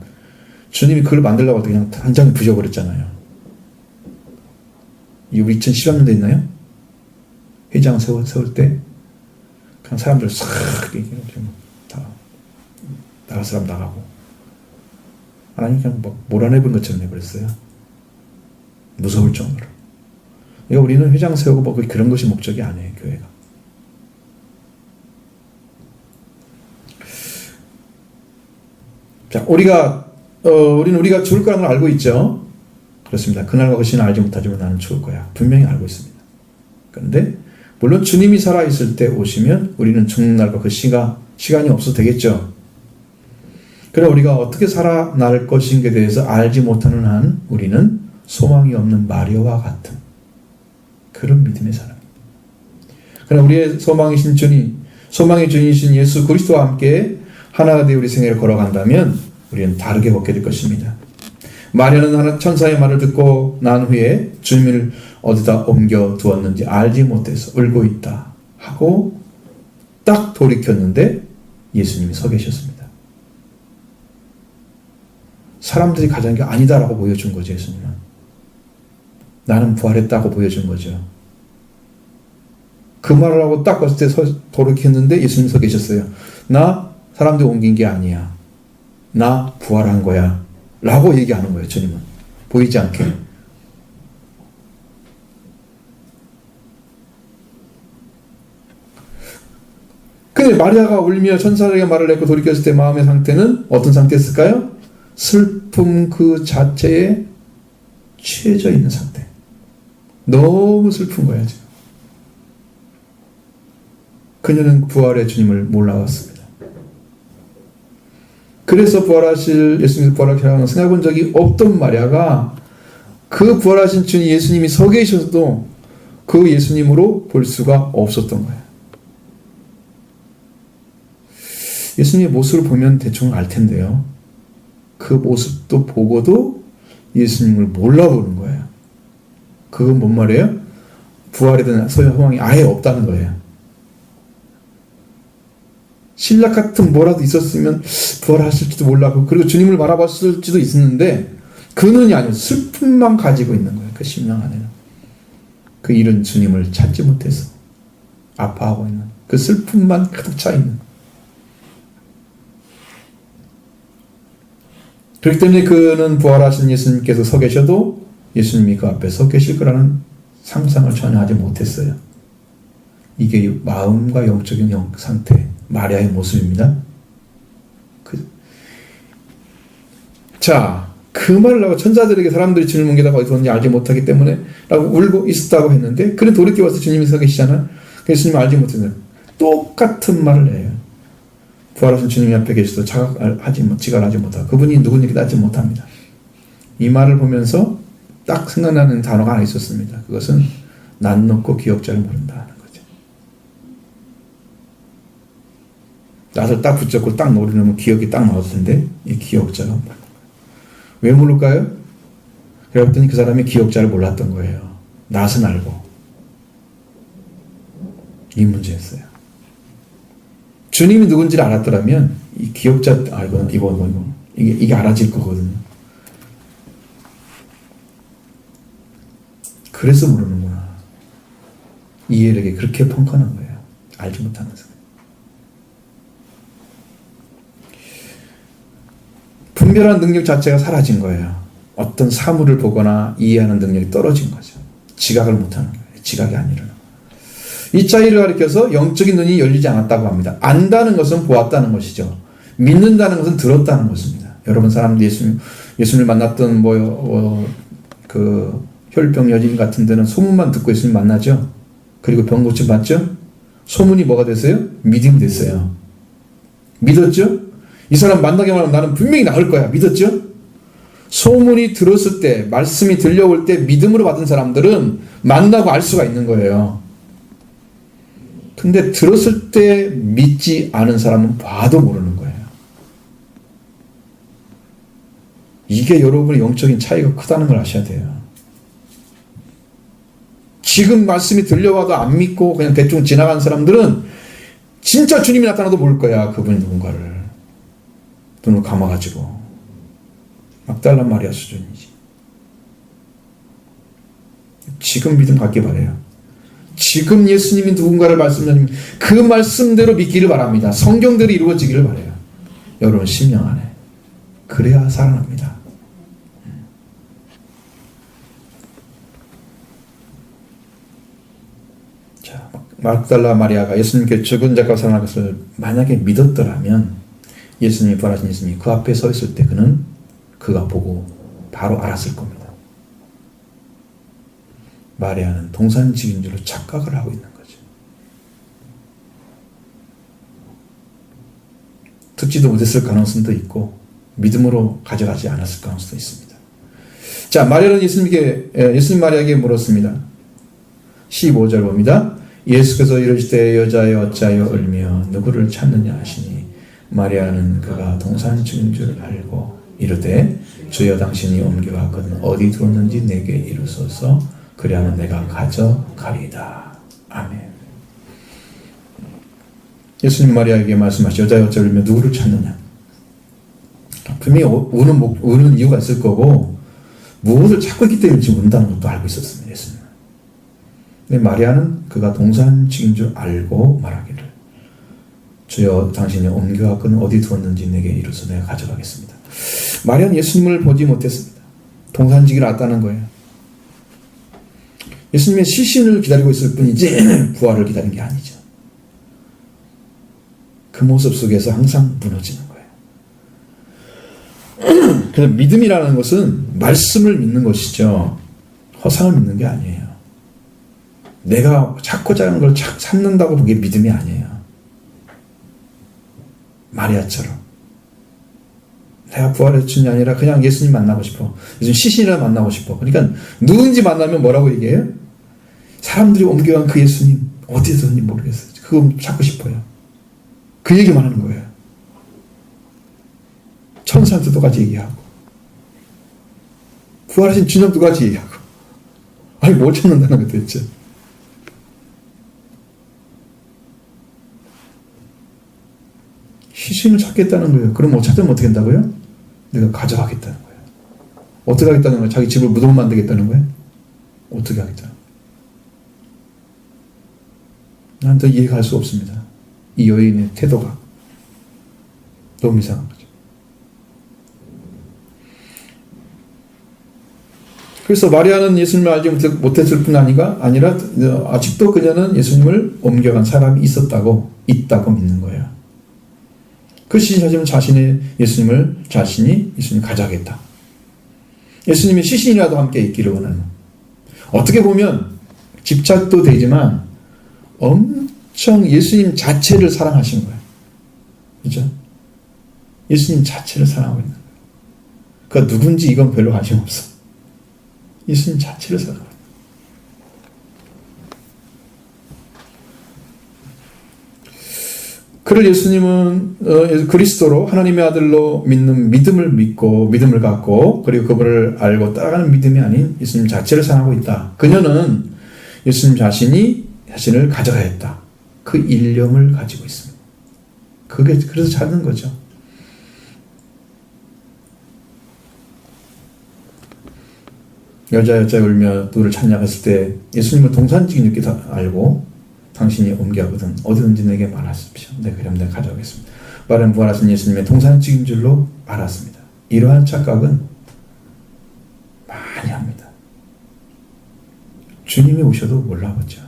주님이 그걸 만들려고 그냥 한 장에 부셔버렸잖아요. 이 우리 2013년도에 있나요? 회장 세울 때 그냥 사람들 싹 다 나갈 사람 나가고 하나님 그냥 막 몰아내본 것처럼 해버렸어요. 무서울 정도로. 그러니까 우리는 회장 세우고 뭐 그런 것이 목적이 아니에요. 교회가. 자, 우리는 우리가 죽을 거라는 걸 알고 있죠. 그렇습니다. 그날과 그 시는 알지 못하지만 나는 죽을 거야. 분명히 알고 있습니다. 그런데 물론 주님이 살아있을 때 오시면 우리는 죽는 날과 그 시간이 없어도 되겠죠. 그래 우리가 어떻게 살아날 것인가에 대해서 알지 못하는 한 우리는 소망이 없는 마리아와 같은 그런 믿음의 사람입니다. 그러나 우리의 소망이신 주님, 소망의 주님이신 예수 그리스도와 함께 하나가 되어 우리 생애를 걸어간다면 우리는 다르게 걷게 될 것입니다. 마리아는 천사의 말을 듣고 난 후에 주님을 어디다 옮겨 두었는지 알지 못해서 울고 있다 하고 딱 돌이켰는데 예수님이 서 계셨습니다. 사람들이 가자는 게 아니다라고 보여준 거죠. 예수님은 나는 부활했다고 보여준 거죠. 그 말을 하고 딱 봤을 때 돌이켰는데 예수님 서 계셨어요. 나 사람들이 옮긴 게 아니야. 나 부활한 거야 라고 얘기하는 거예요. 주님은 보이지 않게. 근데 마리아가 울며 천사에게 말을 했고 돌이켰을 때 마음의 상태는 어떤 상태였을까요? 슬픔 그 자체에 취해져 있는 상태. 너무 슬픈 거야 지금. 그녀는 부활의 주님을 몰라왔습니다. 그래서 부활하실 예수님 부활하시라고 생각해 본 적이 없던 마리아가 그 부활하신 주님 예수님이 서 계셔도 그 예수님으로 볼 수가 없었던 거예요. 예수님의 모습을 보면 대충 알 텐데요. 그 모습도 보고도 예수님을 몰라보는 거예요. 그건 뭔 말이에요? 부활에 대한 소망이 아예 없다는 거예요. 신락 같은 뭐라도 있었으면 부활하실지도 몰라고 그리고 주님을 바라봤을지도 있었는데 그는이 아니고 슬픔만 가지고 있는 거예요. 그 심령 안에는. 그 잃은 주님을 찾지 못해서 아파하고 있는 그 슬픔만 가득 차 있는. 그렇기 때문에 그는 부활하신 예수님께서 서 계셔도 예수님이 그 앞에 서 계실 거라는 상상을 전혀 하지 못했어요. 이게 마음과 영적인 상태, 마리아의 모습입니다. 자, 그 말을 하고 천사들에게 사람들이 주님 옮기다가 어디서 오는지 알지 못하기 때문에 라고 울고 있었다고 했는데 그래 돌이켜와서 주님이 서 계시잖아. 예수님을 알지 못했는데 똑같은 말을 해요. 부활하신 주님 앞에 계시도 지각하지 못하고 그분이 누군지 알지 못합니다. 이 말을 보면서 딱 생각나는 단어가 하나 있었습니다. 그것은 난 놓고 기억자를 모른다 하는 거죠. 낫을 딱 붙잡고 딱 노리면 기억이 딱 나올 텐데 이 기억자가 모르는 거예요. 왜 모를까요? 그랬더니 그 사람이 기억자를 몰랐던 거예요. 낫은 알고. 이 문제였어요. 주님이 누군지를 알았더라면 이 기억자 이게 알아질 거거든요. 그래서 모르는구나. 이해력이 그렇게 펑컨한 거예요. 알지 못하면서. 분별하는 능력 자체가 사라진 거예요. 어떤 사물을 보거나 이해하는 능력이 떨어진 거죠. 지각을 못하는 거예요. 지각이 아니라. 이 차이를 가리켜서 영적인 눈이 열리지 않았다고 합니다. 안다는 것은 보았다는 것이죠. 믿는다는 것은 들었다는 것입니다. 여러분 사람들이 예수님을 만났던 그 혈병 여인 같은 데는 소문만 듣고 예수님 만나죠. 그리고 병 고침 받죠. 소문이 뭐가 됐어요? 믿음이 됐어요. 믿었죠? 이 사람 만나게 하면 나는 분명히 나을 거야. 믿었죠? 소문이 들었을 때, 말씀이 들려올 때 믿음으로 받은 사람들은 만나고 알 수가 있는 거예요. 근데 들었을 때 믿지 않은 사람은 봐도 모르는 거예요. 이게 여러분의 영적인 차이가 크다는 걸 아셔야 돼요. 지금 말씀이 들려와도 안 믿고 그냥 대충 지나간 사람들은 진짜 주님이 나타나도 모를 거야. 그분이 누군가를. 눈을 감아가지고. 막달라 마리아 수준이지. 지금 믿음 갖기 바래요. 지금 예수님이 누군가를 말씀하시면 그 말씀대로 믿기를 바랍니다. 성경대로 이루어지기를 바라요. 여러분 심령 안에. 그래야 살아납니다. 자, 막달라 마리아가 예수님께 죽은 자가 살아날 것을 만약에 믿었더라면 예수님이 부활하신 예수님이 그 앞에 서 있을 때 그가 보고 바로 알았을 겁니다. 마리아는 동산직인 줄로 착각을 하고 있는 거죠. 듣지도 못했을 가능성도 있고 믿음으로 가져가지 않았을 가능성도 있습니다. 자, 마리아는 예수님 마리아에게 물었습니다. 15절 봅니다. 예수께서 이르시되 여자여 어찌하여 울며 누구를 찾느냐 하시니 마리아는 그가 동산직인 줄 알고 이르되 주여 당신이 옮겨갔거든 어디 두었는지 내게 이르소서 그리하면 내가 가져가리이다. 아멘. 예수님 마리아에게 말씀하시죠. 여자여 어찌하여 울며 누구를 찾느냐. 분명히 우는 이유가 있을 거고 무엇을 찾고 있기 때문에 지금 운다는 것도 알고 있었습니다. 예수님. 근데 마리아는 그가 동산직인 줄 알고 말하기를 주여 당신이 옮겨갔거든 어디 두었는지 내게 이르소서 내가 가져가겠습니다. 마리아는 예수님을 보지 못했습니다. 동산직을 알았다는 거예요. 예수님의 시신을 기다리고 있을 뿐이지 부활을 기다린 게 아니죠. 그 모습 속에서 항상 무너지는 거예요. 그래서 믿음이라는 것은 말씀을 믿는 것이죠. 허상을 믿는 게 아니에요. 내가 찾고자 하는 걸 찾는다고 그게 믿음이 아니에요. 마리아처럼 내가 부활의 주님이 아니라 그냥 예수님 만나고 싶어. 예수님 시신이라 만나고 싶어. 그러니까 누군지 만나면 뭐라고 얘기해요? 사람들이 옮겨간 그 예수님 어디서든지 모르겠어요. 그거 찾고 싶어요. 그 얘기만 하는 거예요. 천사한테 똑같이 얘기하고 부활하신 주님 똑같이 얘기하고 아니 뭘 찾는다는 거 도대체. 시신을 찾겠다는 거예요. 그럼 뭐 찾으면 어떻게 한다고요? 내가 가져가겠다는 거예요. 어떻게 하겠다는 거예요? 자기 집을 무덤 만들겠다는 거예요? 어떻게 하겠다? 난 더 이해가 할 수 없습니다. 이 여인의 태도가 너무 이상한 거죠. 그래서 마리아는 예수님을 알지 못했을 뿐 아니라 아직도 그녀는 예수님을 옮겨간 사람이 있다고 믿는 거예요. 그 시신 찾으면 자신이 예수님 가져가겠다. 예수님의 시신이라도 함께 있기를 원하는. 어떻게 보면 집착도 되지만 엄청 예수님 자체를 사랑하신 거예요. 그죠? 예수님 자체를 사랑하고 있는 거예요. 그가 누군지 이건 별로 관심 없어. 예수님 자체를 사랑하고 있는 거예요. 그를 예수님은 그리스도로 하나님의 아들로 믿는 믿음을 갖고 그리고 그분을 알고 따라가는 믿음이 아닌 예수님 자체를 사랑하고 있다. 그녀는 예수님 자신을 가져가야 했다. 그 일념을 가지고 있습니다. 그래서 찾는 거죠. 여자 울며 누구를 찾냐 했을 때 예수님은 동산직인 줄 알고 당신이 옮겨거든 어디든지 내게 말하십시오. 그럼 내가 가져오겠습니다. 마리아는 부활하신 예수님의 동산직인 줄로 알았습니다. 이러한 착각은 많이 합니다. 주님이 오셔도 몰라보죠.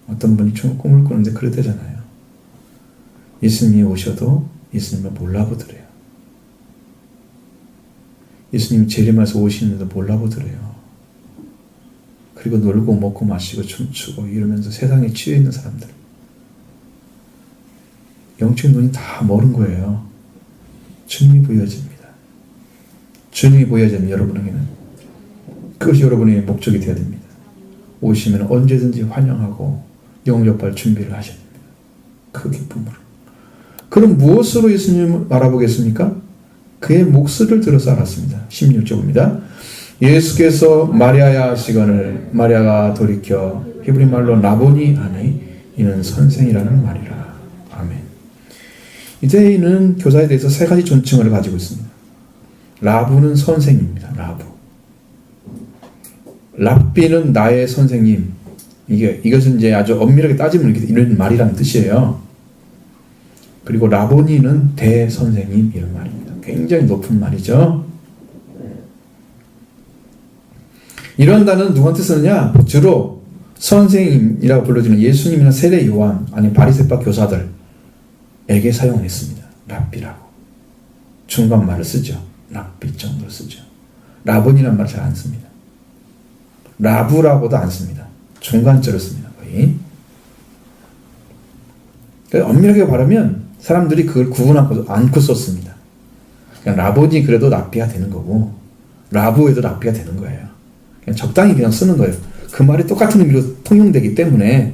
어떤 분이 꿈을 꾸는데 그러대잖아요. 예수님이 오셔도 예수님을 몰라보더래요. 예수님이 재림해서 오시는데도 몰라보더래요. 그리고 놀고 먹고 마시고 춤추고 이러면서 세상에 치여 있는 사람들. 영적인 눈이 다 멀은 거예요. 주님이 보여집니다. 주님이 보여지면 여러분에게는 그것이 여러분의 목적이 되어야 됩니다. 오시면 언제든지 환영하고 영접할 준비를 하셔야 됩니다. 그 기쁨으로. 그럼 무엇으로 예수님을 알아보겠습니까? 그의 목소리를 들어서 알았습니다. 16절입니다. 예수께서 마리아야 하시거늘 마리아가 돌이켜 히브리 말로 라보니 하니 이는 선생이라는 말이라. 아멘. 이제는 교사에 대해서 세 가지 존칭어를 가지고 있습니다. 라부는 선생입니다. 랍비는 나의 선생님. 이것은 이제 아주 엄밀하게 따지면 이런 말이라는 뜻이에요. 그리고 라보니는 대선생님 이런 말입니다. 굉장히 높은 말이죠. 이런 단어는 누구한테 쓰느냐? 주로 선생님이라고 불러주는 예수님이나 세례 요한 아니면 바리새파 교사들에게 사용했습니다. 랍비라고. 중간말을 쓰죠. 랍비 정도로 쓰죠. 라본이라는 말을 잘 안 씁니다. 라부라고도 안 씁니다. 중간자로 씁니다. 거의. 엄밀하게 말하면 사람들이 그걸 구분 않고 썼습니다. 그냥 라보니 그래도 랍비가 되는 거고 라부에도 랍비가 되는 거예요. 그냥 적당히 그냥 쓰는 거예요. 그 말이 똑같은 의미로 통용되기 때문에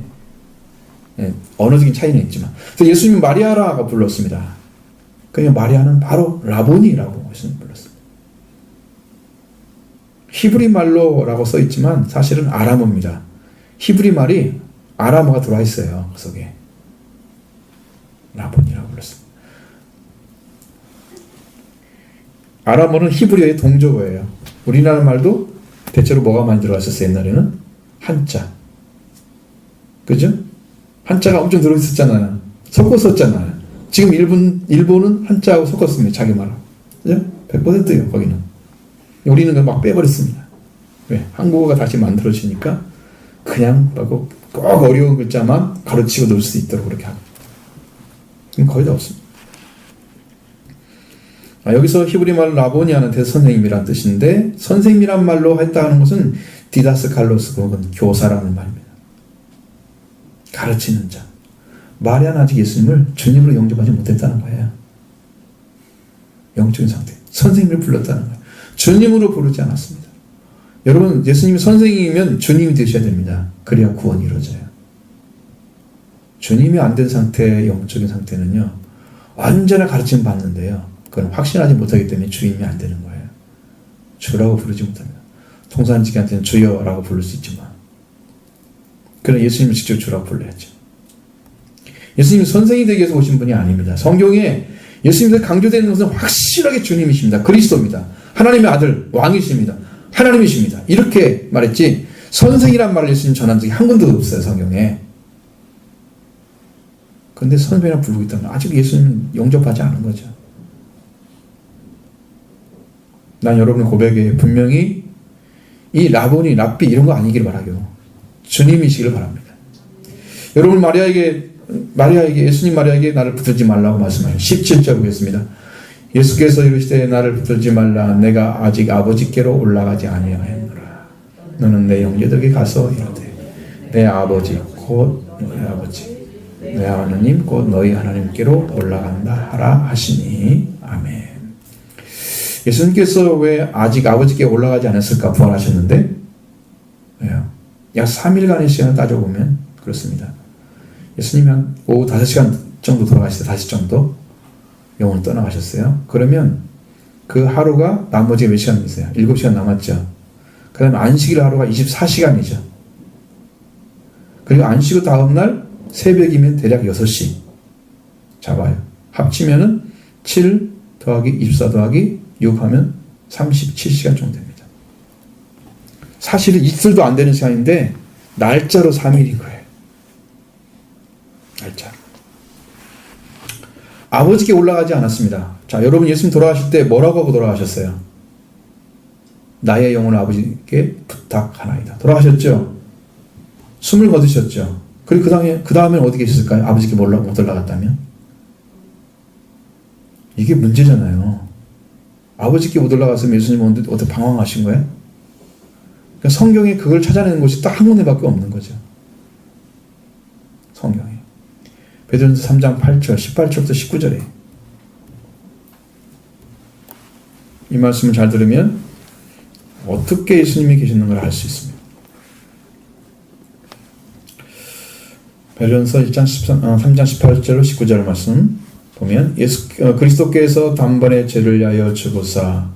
언어적인 차이는 있지만 그래서 예수님은 마리아라고 불렀습니다. 그냥 마리아는 바로 라보니라고 예수님 불렀습니다. 히브리 말로라고 써있지만 사실은 아람어입니다. 히브리 말이 아람어가 들어와 있어요. 그 속에 라보니라고 불렀습니다. 아람어는 히브리어의 동적어예요. 우리나라 말도 대체로 뭐가 많이 들어갔었어요. 옛날에는 한자. 그죠? 한자가 엄청 들어있었잖아요. 섞어 썼잖아요. 지금 일본은 한자하고 섞었습니다. 자기 말하고. 그죠? 100%예요. 거기는. 우리는 그걸 막 빼버렸습니다. 왜? 한국어가 다시 만들어지니까 그냥 꼭 어려운 글자만 가르치고 넣을 수 있도록 그렇게 하고. 거의 다 없습니다. 여기서 히브리 말로 라보니아는 대선생님이라는 뜻인데 선생님이란 말로 했다 하는 것은 디다스칼로스 혹은 교사라는 말입니다. 가르치는 자. 마리아는 아직 예수님을 주님으로 영접하지 못했다는 거예요. 영적인 상태. 선생님을 불렀다는 거예요. 주님으로 부르지 않았습니다. 여러분 예수님이 선생님이면 주님이 되셔야 됩니다. 그래야 구원이 이루어져요. 주님이 안 된 상태의 영적인 상태는요. 완전히 가르침 받는데요. 그건 확신하지 못하기 때문에 주님이 안 되는 거예요. 주라고 부르지 못합니다. 통산지기한테는 주여라고 부를 수 있지만 그러나 예수님을 직접 주라고 불러야죠. 예수님이 선생이 되기 위해서 오신 분이 아닙니다. 성경에 예수님께서 강조되는 것은 확실하게 주님이십니다. 그리스도입니다. 하나님의 아들, 왕이십니다. 하나님이십니다. 이렇게 말했지 선생이란 말을 예수님 전한 적이 한 군데도 없어요. 성경에. 그런데 선생이라 부르고 있다면 아직 예수님 영접하지 않은 거죠. 난 여러분의 고백에 분명히 이 라보니, 랍비 이런 거 아니길 바라요. 주님이시길 바랍니다. 여러분 마리아에게 예수님 마리아에게 나를 붙들지 말라고 말씀하셔요. 17절 보겠습니다. 예수께서 이르시되 나를 붙들지 말라. 내가 아직 아버지께로 올라가지 아니하였노라. 너는 내 형제들에게 가서 이르되 내 아버지 곧 너희 아버지 내 하나님 곧 너희 하나님께로 올라간다 하라 하시니 아멘. 예수님께서 왜 아직 아버지께 올라가지 않았을까? 부활하셨는데 왜요? 약 3일간의 시간을 따져보면 그렇습니다. 예수님이 한 오후 5시간 정도 돌아가셨어요. 5시 정도 영혼을 떠나가셨어요. 그러면 그 하루가 나머지 몇 시간 있어요? 7시간 남았죠. 그 다음에 안식일 하루가 24시간이죠. 그리고 안식 후 다음날 새벽이면 대략 6시 잡아요. 합치면은 7 더하기 24 더하기 6 하면 37시간 정도 됩니다. 사실은 이틀도 안 되는 시간인데 날짜로 3일인 거예요. 날짜. 아버지께 올라가지 않았습니다. 자, 여러분 예수님 돌아가실 때 뭐라고 하고 돌아가셨어요? 나의 영혼을 아버지께 부탁하나이다. 돌아가셨죠? 숨을 거두셨죠? 그리고 그 다음에 어디 계셨을까요? 아버지께 못 올라갔다면? 이게 문제잖아요. 아버지께 못 올라갔으면 예수님은 어떻게 방황하신 거예요? 그러니까 성경에 그걸 찾아내는 곳이 딱 한 군데밖에 없는 거죠. 성경에. 베드로전서 3장 8절, 18절부터 19절에 이 말씀을 잘 들으면 어떻게 예수님이 계시는 걸 알 수 있습니다. 베드로전서 3장 18절로 19절 말씀 보면 그리스도께서 단번에 죄를 위하여 죽으사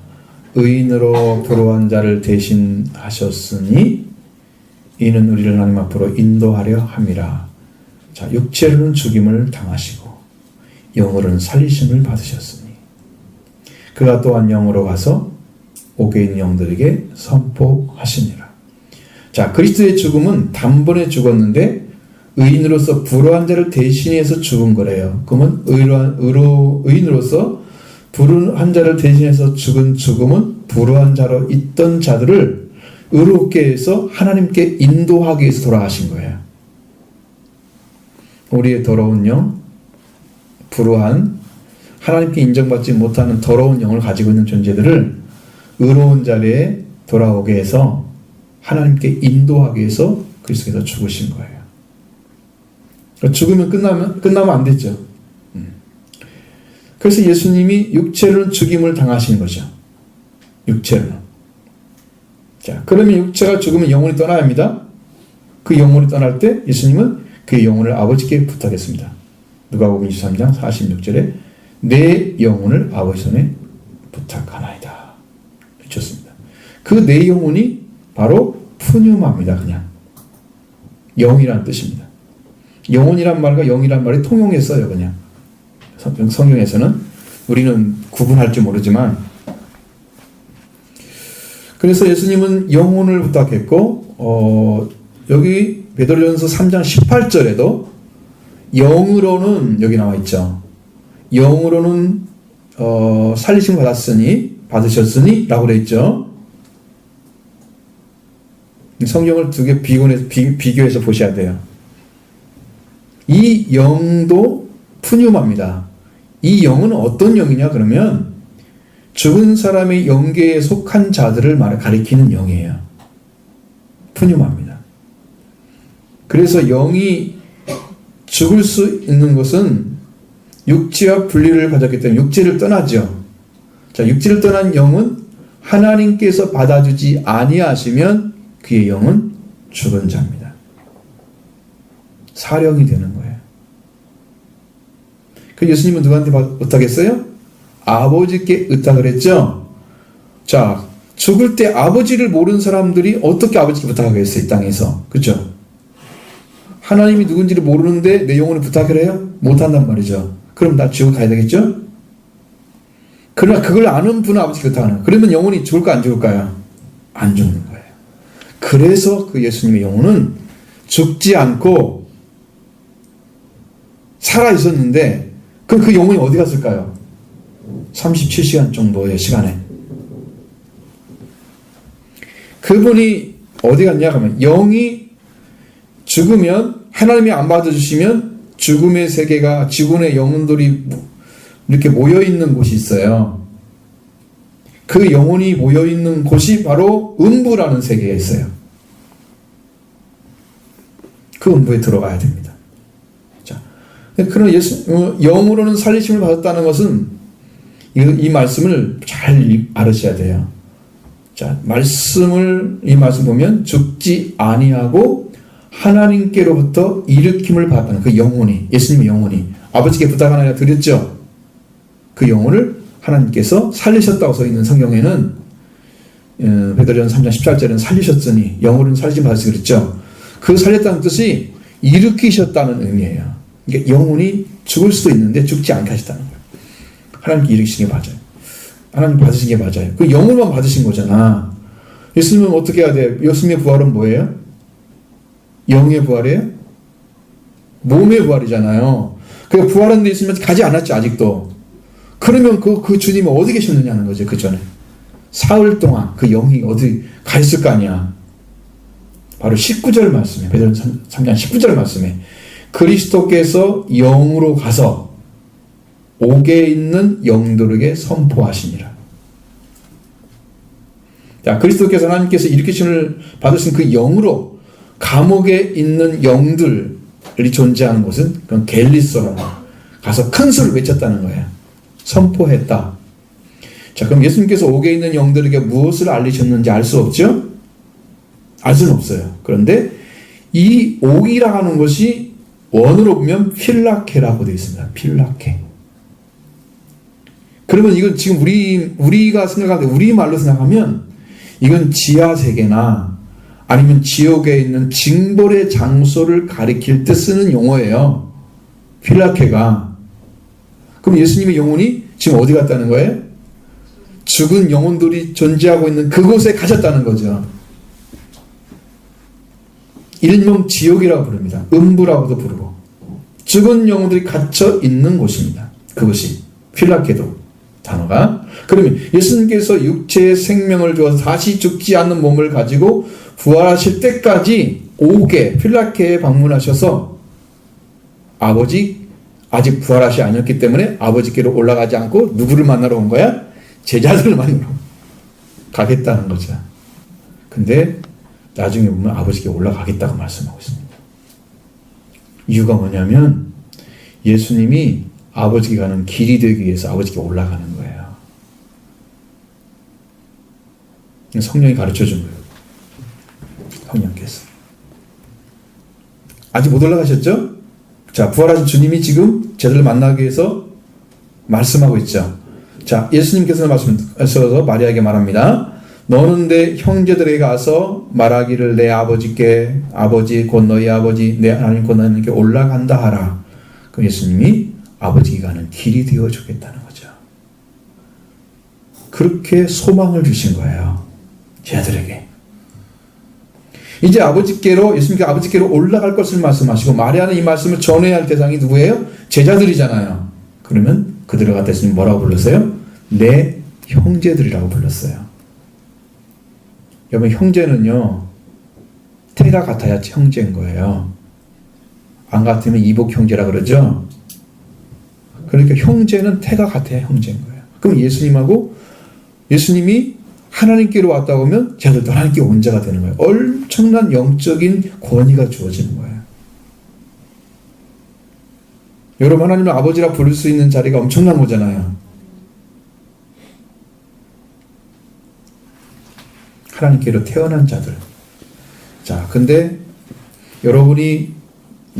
의인으로 부르한 자를 대신하셨으니 이는 우리를 하나님 앞으로 인도하려 함이라. 자, 육체로는 죽임을 당하시고 영으로는 살리심을 받으셨으니 그가 또한 영으로 가서 옥에 있는 영들에게 선포하시니라. 자, 그리스도의 죽음은 단번에 죽었는데 의인으로서 불우한 자를 대신해서 죽은 거래요. 그러면 의인으로서 불우한 자를 대신해서 죽은 죽음은 불우한 자로 있던 자들을 의롭게 해서 하나님께 인도하기 위해서 돌아가신 거예요. 우리의 더러운 영, 불우한 하나님께 인정받지 못하는 더러운 영을 가지고 있는 존재들을 의로운 자리에 돌아오게 해서 하나님께 인도하기 위해서 그리스도께서 죽으신 거예요. 그러니까 죽으면 끝나면 안 되죠. 그래서 예수님이 육체로는 죽임을 당하신 거죠. 육체로는. 자, 그러면 육체가 죽으면 영혼이 떠나야 합니다. 그 영혼이 떠날 때 예수님은 그 영혼을 아버지께 부탁했습니다. 누가복음 23장 46절에 내 영혼을 아버지 손에 부탁하나이다. 미쳤습니다. 그 내 영혼이 바로 푸뉴마입니다. 그냥 영이라는 뜻입니다. 영혼이란 말과 영이란 말이 통용했어요. 그냥 성경에서는 우리는 구분할 줄 모르지만, 그래서 예수님은 영혼을 부탁했고, 여기 베드로전서 3장 18절에도 영으로는 여기 나와 있죠. 영으로는 살리심 받으셨으니 라고 되어 있죠. 성경을 두 개 비교해서 보셔야 돼요. 이 영도 푸뉴마입니다. 이 영은 어떤 영이냐 그러면 죽은 사람의 영계에 속한 자들을 가리키는 영이에요. 푸뉴마입니다. 그래서 영이 죽을 수 있는 것은 육체와 분리를 가졌기 때문에 육체를 떠나죠. 자, 육체를 떠난 영은 하나님께서 받아주지 아니하시면 그의 영은 죽은 자입니다. 사령이 되는 거예요. 그 예수님은 누구한테 부탁했어요? 아버지께 의탁을 했죠. 자, 죽을 때 아버지를 모르는 사람들이 어떻게 아버지께 부탁하겠어요? 이 땅에서. 그렇죠? 하나님이 누군지를 모르는데 내 영혼을 부탁을 해요? 못한단 말이죠. 그럼 나 지옥 가야 되겠죠? 그러나 그걸 아는 분은 아버지께 부탁하는 거예요. 그러면 영혼이 죽을까 안 죽을까요? 안 죽는 거예요. 그래서 그 예수님의 영혼은 죽지 않고 살아 있었는데, 그럼 그 영혼이 어디 갔을까요? 37시간 정도의 시간에. 그분이 어디 갔냐 하면, 영이 죽으면 하나님이 안 받아주시면 죽음의 세계가, 죽음의 영혼들이 이렇게 모여있는 곳이 있어요. 그 영혼이 모여있는 곳이 바로 음부라는 세계에 있어요. 그 음부에 들어가야 됩니다. 자, 그럼 영으로는 살리심을 받았다는 것은 이 말씀을 잘 알으셔야 돼요. 자, 이 말씀 보면 죽지 아니하고 하나님께로부터 일으킴을 받았다는 그 영혼이, 예수님의 영혼이 아버지께 부탁하나 드렸죠. 그 영혼을 하나님께서 살리셨다고 써 있는 성경에는 베드로전서 3장 14절에는 살리셨으니 영혼은 살리심 받으시고 그랬죠. 그 살렸다는 뜻이 일으키셨다는 의미예요. 그러니까 영혼이 죽을 수도 있는데 죽지 않게 하셨다는 거예요. 하나님께 일으키신 게 맞아요. 하나님 받으신 게 맞아요. 그 영혼만 받으신 거잖아. 예수님은 어떻게 해야 돼요? 예수님의 부활은 뭐예요? 영의 부활이에요? 몸의 부활이잖아요. 그 부활한 데 있으면 가지 않았죠, 아직도. 그러면 그 주님이 어디 계셨느냐는 거죠, 그 전에. 사흘 동안 그 영이 어디 가 있을 거 아니야. 바로 19절 말씀에, 베드로전서 3장 19절 말씀에 그리스도께서 영으로 가서 옥에 있는 영들에게 선포하시니라. 자, 그리스도께서 하나님께서 일으키심을 받으신 그 영으로 감옥에 있는 영들이 존재하는 곳은 그런 겔리소라고 가서 큰 소리를 외쳤다는 거예요. 선포했다. 자, 그럼 예수님께서 옥에 있는 영들에게 무엇을 알리셨는지 알 수 없죠? 알 수는 없어요. 그런데 이 옥이라고 하는 것이 원어로 보면 필라케라고 되어 있습니다. 필라케. 그러면 이건 지금 우리가 생각하는데 우리말로 생각하면 이건 지하세계나 아니면 지옥에 있는 징벌의 장소를 가리킬 때 쓰는 용어예요. 필라케가. 그럼 예수님의 영혼이 지금 어디 갔다는 거예요? 죽은 영혼들이 존재하고 있는 그곳에 가셨다는 거죠. 일명 지옥이라고 부릅니다. 음부라고도 부르고. 죽은 영혼들이 갇혀 있는 곳입니다. 그것이 필라케도 단어가. 그러면 예수님께서 육체의 생명을 주어서 다시 죽지 않는 몸을 가지고 부활하실 때까지 옥에 필라케에 방문하셔서 아버지 아직 부활하시 아니었기 때문에 아버지께로 올라가지 않고 누구를 만나러 온 거야? 제자들을 만나러 가겠다는 거죠. 근데 나중에 보면 아버지께 올라가겠다고 말씀하고 있습니다. 이유가 뭐냐면 예수님이 아버지께 가는 길이 되기 위해서 아버지께 올라가는 거예요. 성령이 가르쳐 준 거예요. 성령께서. 아직 못 올라가셨죠? 자, 부활하신 주님이 지금 제자들을 만나기 위해서 말씀하고 있죠. 자, 예수님께서 말씀하셔서 마리아에게 말합니다. 너는 내 형제들에게 가서 말하기를 내 아버지께 아버지 곧 너희 아버지 내 하나님 곧 너희께 올라간다 하라. 그 예수님이 아버지께 가는 길이 되어 주겠다는 거죠. 그렇게 소망을 주신 거예요. 제자들에게. 이제 아버지께로 예수님께 아버지께로 올라갈 것을 말씀하시고 마리아는 이 말씀을 전해야 할 대상이 누구예요? 제자들이잖아요. 그러면 그들을 갖다 예수님 뭐라고 불렀어요? 내 형제들이라고 불렀어요. 여러분 형제는요 태가 같아야 형제인 거예요. 안 같으면 이복 형제라 그러죠. 그러니까 형제는 태가 같아야 형제인 거예요. 그럼 예수님이 하나님께로 왔다고 하면 제자들도 하나님께 온 자가 되는 거예요. 엄청난 영적인 권위가 주어지는 거예요. 여러분 하나님을 아버지라 부를 수 있는 자리가 엄청난 거잖아요. 하나님께로 태어난 자들. 자, 근데 여러분이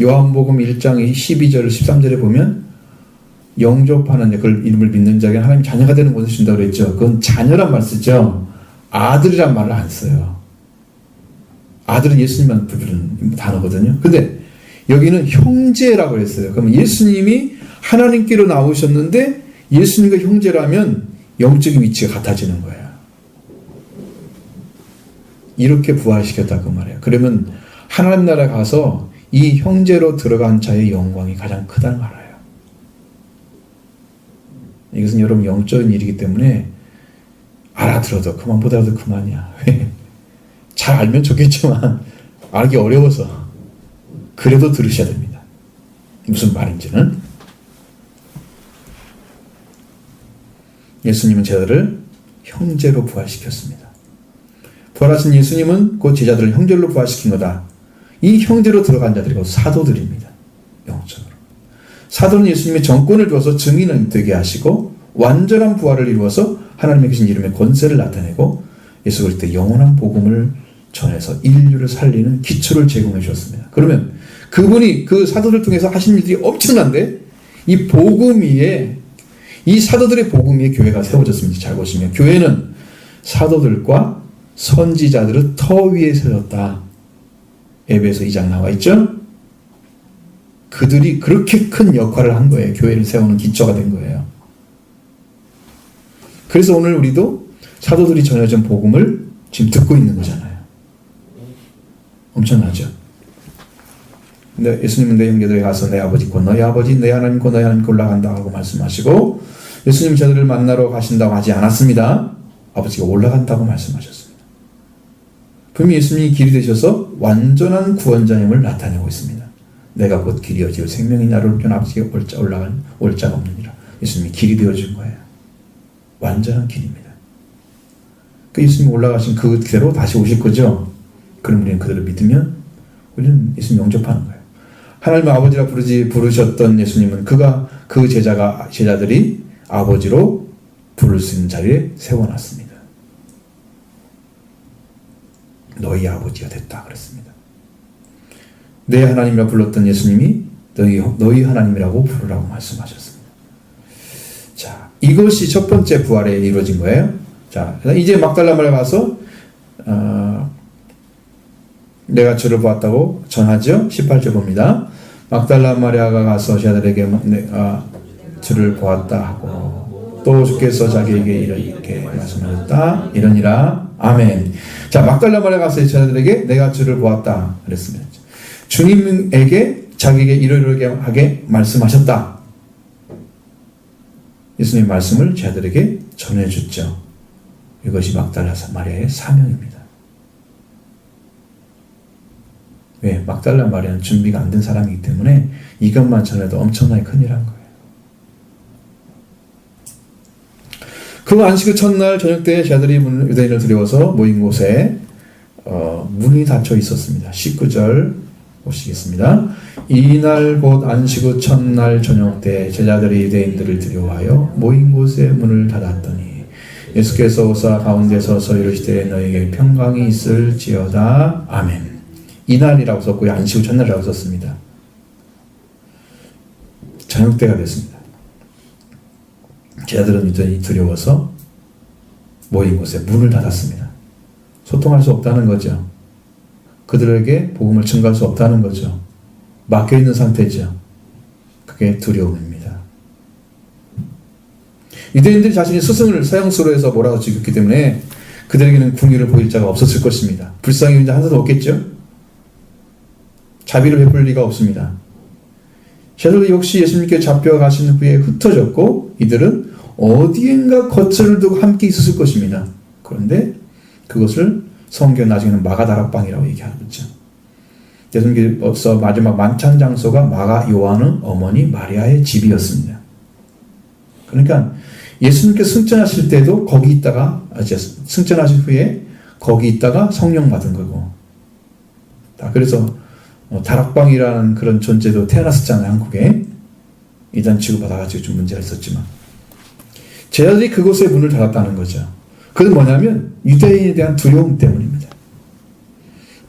요한복음 1장 12절 13절에 보면 영접하는 그걸 이름을 믿는 자에게 하나님 자녀가 되는 것을 준다고 그랬죠. 그건 자녀란 말 쓰죠. 아들이란 말을 안 써요. 아들은 예수님만 부르는 단어거든요. 근데 여기는 형제라고 했어요. 그러면 예수님이 하나님께로 나오셨는데 예수님과 형제라면 영적인 위치가 같아지는 거예요. 이렇게 부활시켰다 그 말이에요. 그러면 하나님 나라에 가서 이 형제로 들어간 자의 영광이 가장 크다는 걸 알아요. 이것은 여러분 영적인 일이기 때문에 알아들어도 그만 보다도 그만이야. 잘 알면 좋겠지만 알기 어려워서 그래도 들으셔야 됩니다. 무슨 말인지는. 예수님은 제자들을 형제로 부활시켰습니다. 부활하신 예수님은 그 제자들을 형제로 부활시킨 거다. 이 형제로 들어간 자들이 곧 사도들입니다. 영적으로. 사도는 예수님의 정권을 두어서 증인을 되게 하시고 완전한 부활을 이루어서 하나님의 계신 이름의 권세를 나타내고 예수 그리스도의 영원한 복음을 전해서 인류를 살리는 기초를 제공해 주셨습니다. 그러면 그분이 그 사도들 통해서 하신 일들이 엄청난데 이 복음 위에 이 사도들의 복음 위에 교회가 세워졌습니다. 잘 보시면 교회는 사도들과 선지자들을 터 위에 세웠다. 에베소 2장 나와 있죠? 그들이 그렇게 큰 역할을 한 거예요. 교회를 세우는 기초가 된 거예요. 그래서 오늘 우리도 사도들이 전해준 복음을 지금 듣고 있는 거잖아요. 엄청나죠? 근데 예수님은 내 형제들에게 가서 내 아버지 곧 너희 아버지 내 하나님 곧 너희 하나님께 올라간다 하고 말씀하시고 예수님 제자들을 만나러 가신다고 하지 않았습니다. 아버지가 올라간다고 말씀하셨습니다. 분명히 예수님이 길이 되셔서 완전한 구원자임을 나타내고 있습니다. 내가 곧 길이어지고 생명이 나를 온 아버지께 올 자가 없느니라. 예수님이 길이 되어준 거예요. 완전한 길입니다. 그 예수님이 올라가신 그대로 다시 오실 거죠. 그럼 우리는 그들을 믿으면 우리는 예수님 영접하는 거예요. 하나님의 아버지라 부르셨던 예수님은 그 제자들이 아버지로 부를 수 있는 자리에 세워놨습니다. 너희 아버지가 됐다 그랬습니다. 내 하나님이라 불렀던 예수님이 너희 하나님이라고 부르라고 말씀하셨습니다. 자, 이것이 첫 번째 부활에 이루어진 거예요. 자, 이제 막달라 마리아가 가서 내가 주를 보았다고 전하죠. 18절 봅니다. 막달라 마리아가 가서 제자들에게 내가 주를 보았다 하고 또 주께서 자기에게 이렇게 말씀하셨다. 이러니라. 아멘. 자, 막달라 마리아가 가서 제자들에게 내가 주를 보았다 그랬습니다. 주님에게 자기에게 이러이러하게 하게 말씀하셨다. 예수님의 말씀을 제자들에게 전해줬죠. 이것이 막달라 마리아의 사명입니다. 왜? 막달라 마리아는 준비가 안 된 사람이기 때문에 이것만 전해도 엄청나게 큰일한 거예요. 그 안식 후 첫날 저녁 때 제자들이 유대인을 두려워서 모인 곳에 문이 닫혀 있었습니다. 19절 보시겠습니다. 이날 곧 안식 후 첫날 저녁 때 제자들이 유대인들을 들여와여 모인 곳에 문을 닫았더니 예수께서 오사 가운데 서서 이르시되 너에게 평강이 있을지어다. 아멘. 이날이라고 썼고요. 안식 후 첫날이라고 썼습니다. 저녁 때가 됐습니다. 제자들은 유대인이 두려워서 모인 곳에 문을 닫았습니다. 소통할 수 없다는 거죠. 그들에게 복음을 증거할 수 없다는 거죠. 막혀있는 상태죠. 그게 두려움입니다. 유대인들이 자신의 스승을 서양수로 해서 뭐라고 지켰기 때문에 그들에게는 궁유를 보일 자가 없었을 것입니다. 불쌍히 여긴 자 하나도 없겠죠. 자비를 베풀 리가 없습니다. 제자들 역시 예수님께 잡혀가신 후에 흩어졌고 이들은 어디엔가 거처를 두고 함께 있었을 것입니다. 그런데 그것을 성경 나중에는 마가다락방이라고 얘기하죠. 예수님께서 마지막 만찬 장소가 마가 요한의 어머니 마리아의 집이었습니다. 그러니까 예수님께 승천하실 때도 거기 있다가 승천하신 후에 거기 있다가 성령 받은 거고. 그래서 다락방이라는 그런 존재도 태어났었잖아요. 한국에. 이단 취급받아가지고 좀 문제가 있었지만 제자들이 그곳에 문을 닫았다는 거죠. 그건 뭐냐면 유대인에 대한 두려움 때문입니다.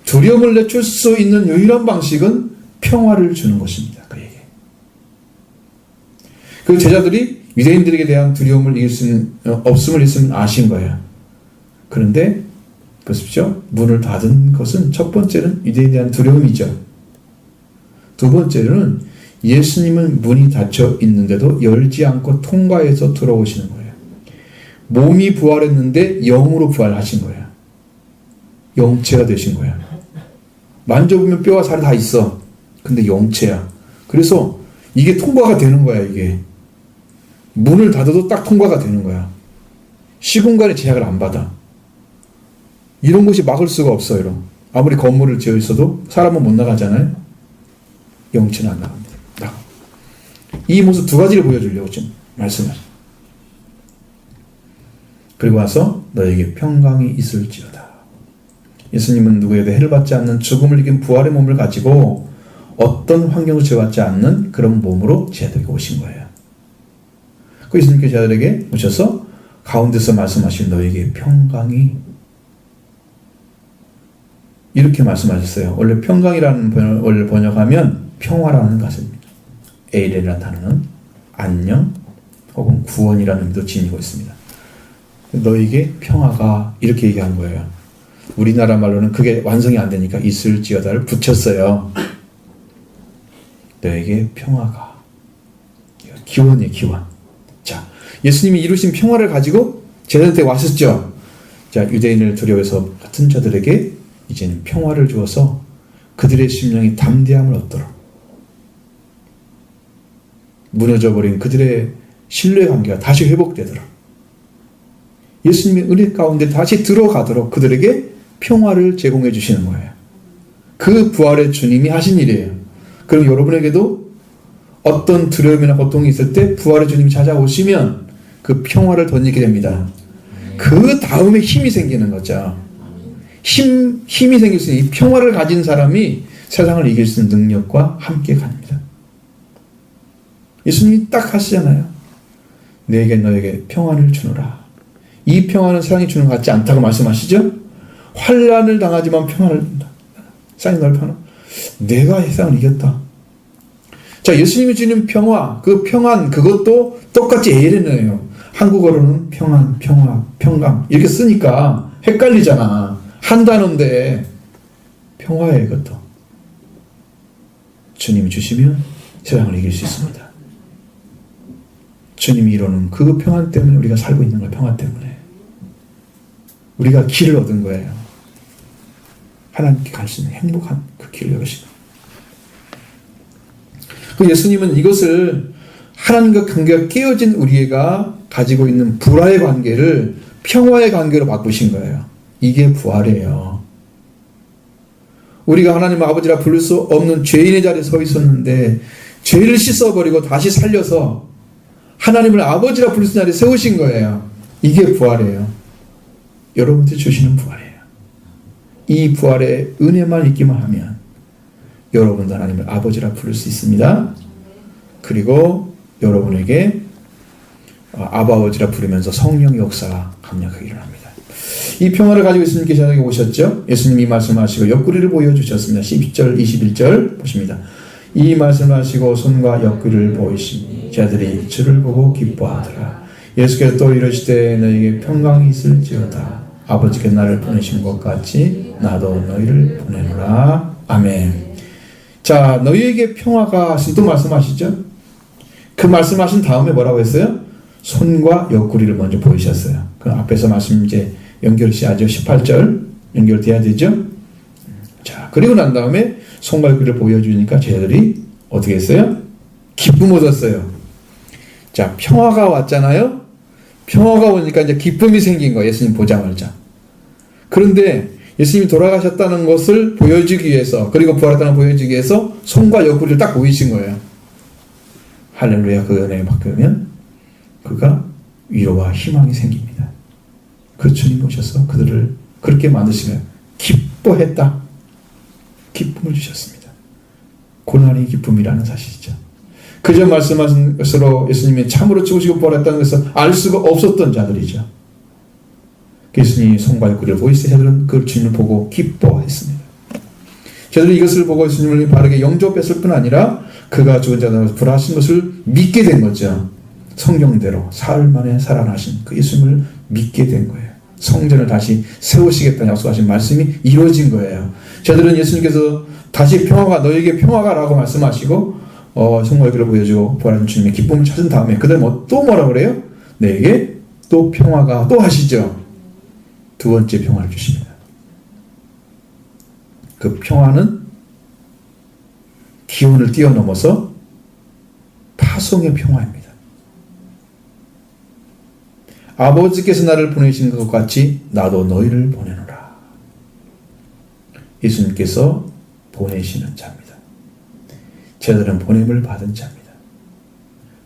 두려움을 내줄 수 있는 유일한 방식은 평화를 주는 것입니다. 그에게. 그 제자들이 유대인들에게 대한 두려움을 이길 수는 없음을 있으면 아신 거예요. 그런데 보십시오. 문을 닫은 것은 첫 번째는 유대인에 대한 두려움이죠. 두 번째는 예수님은 문이 닫혀 있는데도 열지 않고 통과해서 들어오시는 거예요. 몸이 부활했는데 영으로 부활하신 거예요. 영체가 되신 거예요. 만져보면 뼈와 살이 다 있어. 근데 영체야. 그래서 이게 통과가 되는 거야. 이게 문을 닫아도 딱 통과가 되는 거야. 시공간의 제약을 안 받아. 이런 것이 막을 수가 없어요. 아무리 건물을 지어 있어도 사람은 못 나가잖아요. 영체는 안 나갑니다. 이 모습 두 가지를 보여주려고 지금 말씀을. 그리고 와서 너에게 평강이 있을지어다. 예수님은 누구에도 해를 받지 않는 죽음을 이긴 부활의 몸을 가지고 어떤 환경을 제어받지 않는 그런 몸으로 제자들에게 오신 거예요. 그 예수님께 제자들에게 오셔서 가운데서 말씀하신 너에게 평강이 이렇게 말씀하셨어요. 원래 평강이라는 원래 번역하면 평화라는 가사입니다. 에이레라는 단어는 안녕 혹은 구원이라는 의미도 지니고 있습니다. 너에게 평화가 이렇게 얘기한 거예요. 우리나라 말로는 그게 완성이 안 되니까 있을지어다를 붙였어요. 너에게 평화가. 기원이에요, 기원. 자, 예수님이 이루신 평화를 가지고 제자들한테 왔었죠. 자, 유대인을 두려워해서 같은 자들에게 이제는 평화를 주어서 그들의 심령이 담대함을 얻도록 무너져버린 그들의 신뢰 관계가 다시 회복되도록 예수님의 은혜 가운데 다시 들어가도록 그들에게 평화를 제공해 주시는 거예요. 그 부활의 주님이 하신 일이에요. 그럼 여러분에게도 어떤 두려움이나 고통이 있을 때 부활의 주님이 찾아오시면 그 평화를 덧입게 됩니다. 그 다음에 힘이 생기는 거죠. 힘이 생길 수 있는 이 평화를 가진 사람이 세상을 이길 수 있는 능력과 함께 갑니다. 예수님이 딱 하시잖아요. 내게 너에게 평안을 주노라. 이 평안은 세상이 주는 것 같지 않다고 말씀하시죠? 환난을 당하지만 평안을 세상이 널 평안. 내가 세상을 이겼다. 자, 예수님이 주는 평화, 그 평안 그것도 똑같이 에레네예요. 한국어로는 평안, 평화, 평강 이렇게 쓰니까 헷갈리잖아. 한 단어인데 평화예요. 이것도 주님이 주시면 세상을 이길 수 있습니다. 주님이 이루는 그 평안 때문에 우리가 살고 있는 거예요. 평안 때문에 우리가 길을 얻은 거예요. 하나님께 갈 수 있는 행복한 그 길을 열으시는. 그 예수님은 이것을 하나님과 관계가 깨어진 우리가 가지고 있는 불화의 관계를 평화의 관계로 바꾸신 거예요. 이게 부활이에요. 우리가 하나님 아버지라 부를 수 없는 죄인의 자리에 서 있었는데 죄를 씻어버리고 다시 살려서 하나님을 아버지라 부를 수 있는 자리에 세우신 거예요. 이게 부활이에요. 여러분한테 주시는 부활이에요. 이 부활의 은혜만 있기만 하면 여러분도 하나님을 아버지라 부를 수 있습니다. 그리고 여러분에게 아버지라 부르면서 성령의 역사가 강력하게 일어납니다. 이 평화를 가지고 예수님께서 세상에 오셨죠. 예수님이 말씀하시고 옆구리를 보여주셨습니다. 12절 21절 보십니다. 이 말씀을 하시고 손과 옆구리를 보이시니 제자들이 주를 보고 기뻐하더라. 예수께서 또 이르시되 너희에게 평강이 있을지어다. 아버지께 나를 보내신 것 같이 나도 너희를 보내노라. 아멘. 자, 너희에게 평화가 또 말씀하시죠. 그 말씀하신 다음에 뭐라고 했어요? 손과 옆구리를 먼저 보이셨어요. 그 앞에서 말씀 이제 연결시하죠. 18절 연결돼야 되죠. 자, 그리고 난 다음에 손과 옆구리를 보여주니까 제자들이 어떻게 했어요? 기쁨 얻었어요. 자, 평화가 왔잖아요. 평화가 오니까 이제 기쁨이 생긴 거예요. 예수님 보자마자. 그런데 예수님이 돌아가셨다는 것을 보여주기 위해서, 그리고 부활했다는 걸 보여주기 위해서 손과 옆구리를 딱 보이신 거예요. 할렐루야. 그 은혜에 바꾸면 그가 위로와 희망이 생깁니다. 그 주님 오셔서 그들을 그렇게 만드시며 기뻐했다. 기쁨을 주셨습니다. 고난이 기쁨이라는 사실이죠. 그저 말씀하신 것으로 예수님이 참으로 죽으시고 부활했다는 것을 알 수가 없었던 자들이죠. 예수님이 손과 옆구리를 보이시되 자들은 그 주님을 보고 기뻐했습니다. 저들이 이것을 보고 예수님을 바르게 영접했을 뿐 아니라 그가 죽은 자들에서 부활하신 것을 믿게 된 거죠. 성경대로 사흘 만에 살아나신 그 예수님을 믿게 된 거예요. 성전을 다시 세우시겠다는 약속하신 말씀이 이루어진 거예요. 저들은 예수님께서 다시 평화가 너에게 평화가 라고 말씀하시고 손과 옆구리를 보여주고 부활하신 주님의 기쁨을 찾은 다음에 그들 또 뭐라 그래요? 내게 또 평화가 또 하시죠. 두 번째 평화를 주십니다. 그 평화는 기온을 뛰어넘어서 파송의 평화입니다. 아버지께서 나를 보내신 것 같이 나도 너희를 보내노라. 예수님께서 보내시는 자입니다. 제자들은 보냄을 받은 자입니다.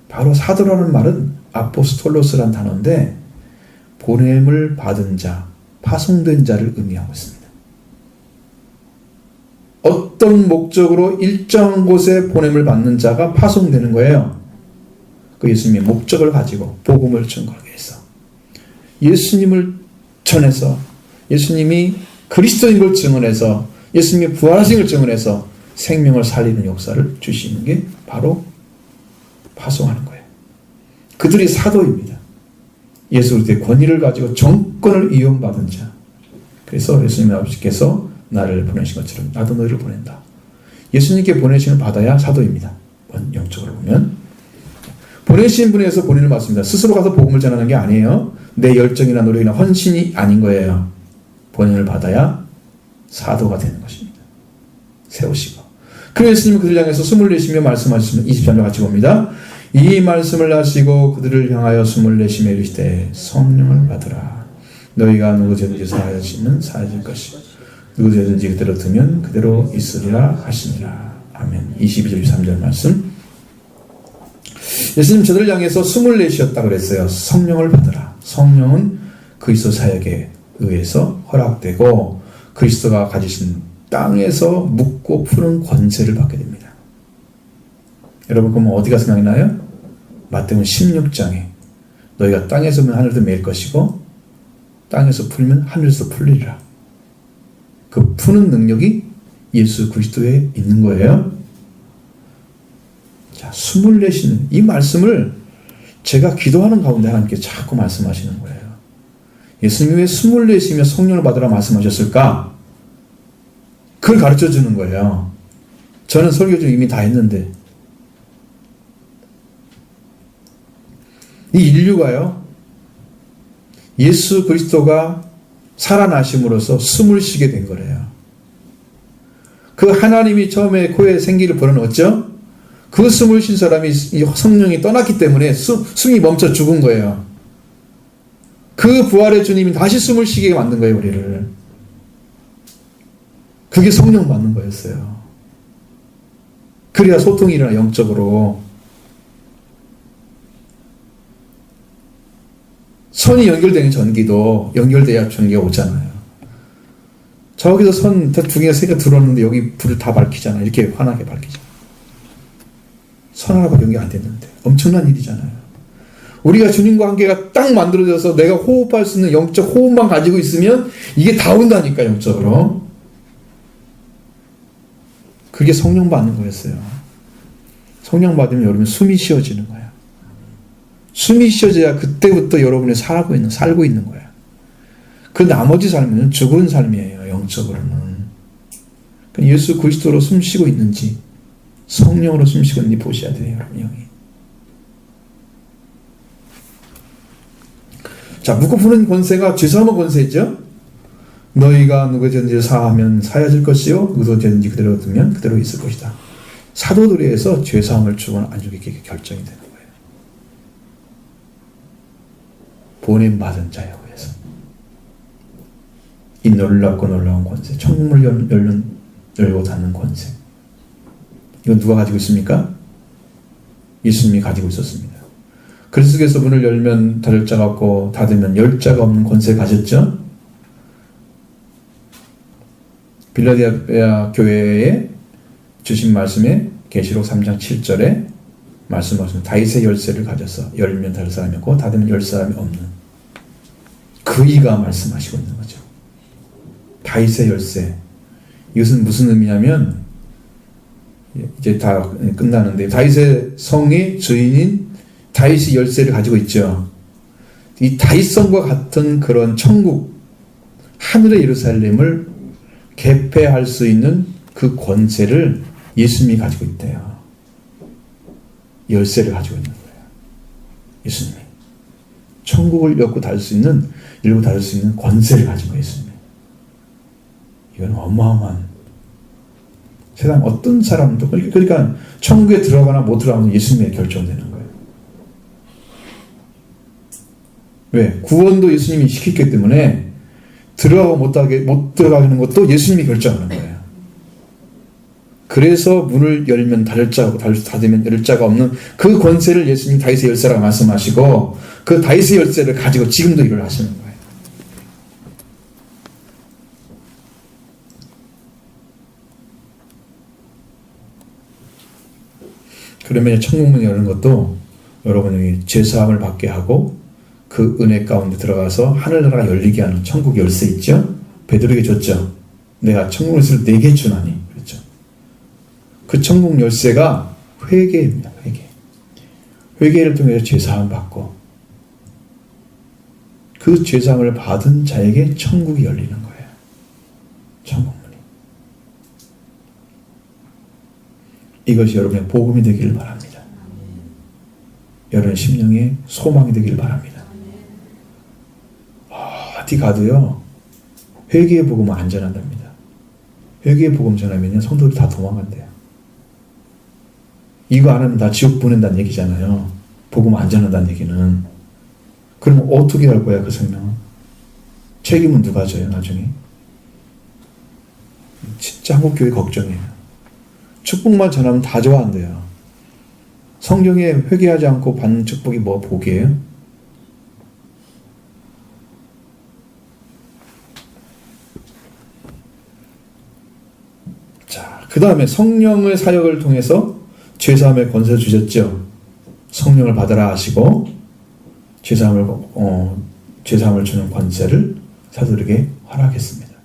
바로 사도라는 말은 아포스톨로스란 단어인데 보냄을 받은 자, 파송된 자를 의미하고 있습니다. 어떤 목적으로 일정한 곳에 보냄을 받는 자가 파송되는 거예요. 그 예수님의 목적을 가지고 복음을 증거하기 위해서 예수님을 전해서 예수님이 그리스도인 걸 증언해서 예수님이 부활하신 걸 증언해서 생명을 살리는 역사를 주시는 게 바로 파송하는 거예요. 그들이 사도입니다. 예수 그리스도의 권위를 가지고 정권을 이용받은 자. 그래서 예수님 아버지께서 나를 보내신 것처럼 나도 너희를 보낸다. 예수님께 보내심을 받아야 사도입니다. 영적으로 보면 보내신 분에서 본인을 받습니다. 스스로 가서 복음을 전하는 게 아니에요. 내 열정이나 노력이나 헌신이 아닌 거예요. 본인을 받아야 사도가 되는 것입니다. 세우시고. 그래서 예수님은 그들 향해서 숨을 내쉬며 말씀하시면 23절 같이 봅니다. 이 말씀을 하시고 그들을 향하여 숨을 내쉬며 이르시되 성령을 받으라. 너희가 누구든지 사하여지면 사하여질 것이요 누구든지 그대로 두면 그대로 있으리라 하시니라. 아멘. 22절 23절 말씀. 예수님 저들을 향해서 숨을 내쉬었다 그랬어요. 성령을 받으라. 성령은 그리스도 사역에 의해서 허락되고 그리스도가 가지신 땅에서 묻고 푸는 권세를 받게 됩니다. 여러분 그러면 어디가 생각이 나요? 마태복음 16장에 너희가 땅에서 면 하늘도 매일 것이고 땅에서 풀면 하늘에서 풀리리라. 그 푸는 능력이 예수 그리스도에 있는 거예요. 자, 숨을 내쉬는 이 말씀을 제가 기도하는 가운데 하나님께 자꾸 말씀하시는 거예요. 예수님이 왜 숨을 내쉬며 성령을 받으라 말씀하셨을까? 그걸 가르쳐 주는 거예요. 저는 설교 중 이미 다 했는데 이 인류가요 예수 그리스도가 살아나심으로써 숨을 쉬게 된 거래요. 그 하나님이 처음에 코에 생기를 불어넣었죠. 그 숨을 쉰 사람이 성령이 떠났기 때문에 숨이 멈춰 죽은 거예요. 그 부활의 주님이 다시 숨을 쉬게 만든 거예요, 우리를. 그게 성령 받는 거였어요. 그래야 소통이 일어나 영적으로. 선이 연결되는 전기도 연결돼야 전기가 오잖아요. 저기서 선 두 개가 세 개가 들어오는데 여기 불을 다 밝히잖아. 이렇게 환하게 밝히잖아. 선 하나밖에 연결 안 됐는데 엄청난 일이잖아요. 우리가 주님과 관계가 딱 만들어져서 내가 호흡할 수 있는 영적 호흡만 가지고 있으면 이게 다 온다니까, 영적으로. 그게 성령 받는 거였어요. 성령 받으면 여러분 숨이 쉬어지는 거야. 숨이 쉬어져야 그때부터 여러분이 살고 있는 거야. 그 나머지 삶은 죽은 삶이에요, 영적으로는. 예수 그리스도로 숨 쉬고 있는지, 성령으로 숨 쉬고 있는지 보셔야 돼요, 여러분, 영이. 자, 묻고 푸는 권세가 죄사함의 권세죠. 너희가 누구의 죄든지 사하면 사해질 것이요, 누구의 죄든지 그대로 두면 그대로 있을 것이다. 사도들에서 죄사함을 주거나 안 주게 결정이 되는 거예요. 보냄받은 자에 의해서. 이 놀랍고 놀라운 권세, 천국을 열고 닫는 권세. 이건 누가 가지고 있습니까? 예수님이 가지고 있었습니다. 그리스도께서 문을 열면 닫을 자가 없고 닫으면 열 자가 없는 권세를 가졌죠. 빌라델피아 교회에 주신 말씀에 계시록 3장 7절에 말씀하셨습니다. 다윗의 열쇠를 가져서 열면 닫을 사람이 없고 닫으면 열 사람이 없는, 그이가 말씀하시고 있는 거죠. 다윗의 열쇠. 이것은 무슨 의미냐면, 이제 다 끝나는데, 다윗의 성의 주인인 다윗이 열쇠를 가지고 있죠. 이 다윗성과 같은 그런 천국, 하늘의 예루살렘을 개폐할 수 있는 그 권세를 예수님이 가지고 있대요. 열쇠를 가지고 있는 거예요. 예수님이. 천국을 열고 닫을 수 있는 권세를 가지고 예수님이. 이건 어마어마한, 세상 어떤 사람도, 그러니까 천국에 들어가나 못 들어가면 예수님의 결정되는 거예요. 왜? 구원도 예수님이 시켰기 때문에 들어가고 못 들어가는 것도 예수님이 결정하는 거예요. 그래서 문을 열면 닫을 자고 닫으면 열 자가 없는 그 권세를 예수님 다윗의 열쇠라고 말씀하시고, 그 다윗의 열쇠를 가지고 지금도 일을 하시는 거예요. 그러면 천국문 여는 것도 여러분이 죄사함을 받게 하고 그 은혜 가운데 들어가서 하늘나라가 열리게 하는 천국 열쇠 있죠? 베드로에게 줬죠. 내가 천국 열쇠를 네게 주나니. 그렇죠. 그 천국 열쇠가 회개입니다. 회개를 통해서 죄사함을 받고 그 죄사함을 받은 자에게 천국이 열리는 거예요. 천국문이. 이것이 여러분의 복음이 되기를 바랍니다. 여러분 심령의 소망이 되기를 바랍니다. 어디 가도요, 회개의 복음은 안전하답니다. 회개의 복음 전하면요, 성도들이 다 도망간대요. 이거 안 하면 다 지옥 보낸다는 얘기잖아요. 복음 안전하다는 얘기는. 그럼 어떻게 할 거야, 그 생명은? 책임은 누가 져요, 나중에? 진짜 한국교회 걱정이에요. 축복만 전하면 다 좋아한대요. 성경에 회개하지 않고 받는 축복이 뭐 복이에요? 자, 그 다음에 성령의 사역을 통해서 죄사함의 권세를 주셨죠. 성령을 받으라 하시고 죄사함을 주는 권세를 사도들에게 허락했습니다.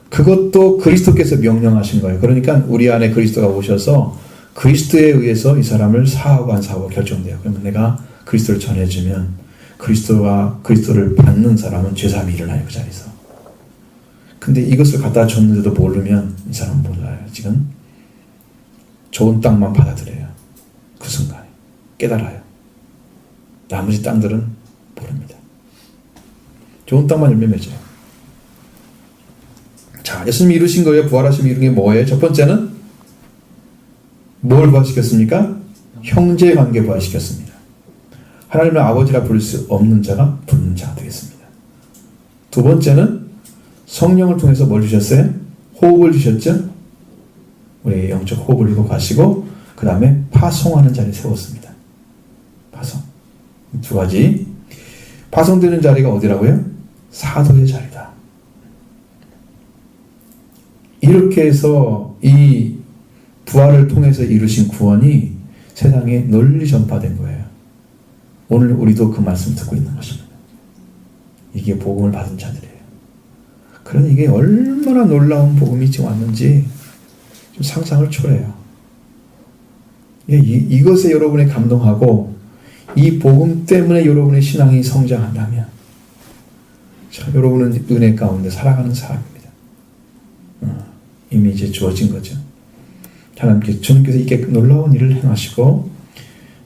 그것도 그리스도께서 명령하신 거예요. 그러니까 우리 안에 그리스도가 오셔서 그리스도에 의해서 이 사람을 사하고 안 사하고 결정돼요. 그러면 내가 그리스도를 전해주면 그리스도를 받는 사람은 죄사함이 일어나요, 그 자리에서. 근데 이것을 갖다 줬는데도 모르면 이 사람은 몰라요. 지금 좋은 땅만 받아들여요. 그 순간에 깨달아요. 나머지 땅들은 모릅니다. 좋은 땅만 열매 맺어요. 자, 예수님이 이루신 거예요. 부활하심이 이룬 게 뭐예요? 첫 번째는 뭘 부활시켰습니까? 형제관계 부활시켰습니다. 하나님을 아버지라 부를 수 없는 자가 부르는 자가 되겠습니다. 두 번째는 성령을 통해서 뭘 주셨어요? 호흡을 주셨죠? 우리 영적 호흡을 이고 가시고 그 다음에 파송하는 자리에 세웠습니다. 파송. 두 가지. 파송되는 자리가 어디라고요? 사도의 자리다. 이렇게 해서 이 부활을 통해서 이루신 구원이 세상에 널리 전파된 거예요. 오늘 우리도 그 말씀 듣고 있는 것입니다. 이게 복음을 받은 자들이에요. 그러니 이게 얼마나 놀라운 복음이 지금 왔는지 좀 상상을 초래해요. 이것에 여러분이 감동하고 이 복음 때문에 여러분의 신앙이 성장한다면 여러분은 은혜 가운데 살아가는 사람입니다. 이미 이제 주어진 거죠. 주님께서 이렇게 놀라운 일을 행하시고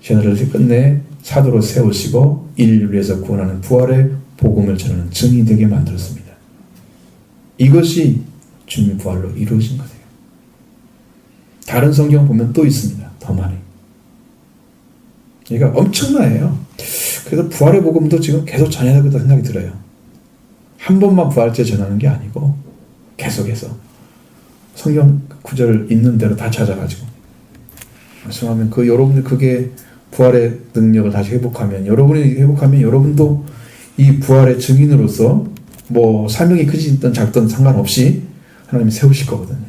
저들을 끝내 사도로 세우시고 인류를 위해서 구원하는 부활의 복음을 전하는 증인이 되게 만들었습니다. 이것이 주님의 부활로 이루어진 거예요. 다른 성경 보면 또 있습니다. 더 많이. 그러니까 엄청나요. 그래서 부활의 복음도 지금 계속 전해야 되겠다 생각이 들어요. 한 번만 부활제 전하는 게 아니고 계속해서 성경 구절 있는 대로 다 찾아가지고 말씀하면 여러분들 그게 부활의 능력을 다시 회복하면 여러분도 이 부활의 증인으로서 뭐 사명이 크든 작든 상관없이 하나님이 세우실 거거든요.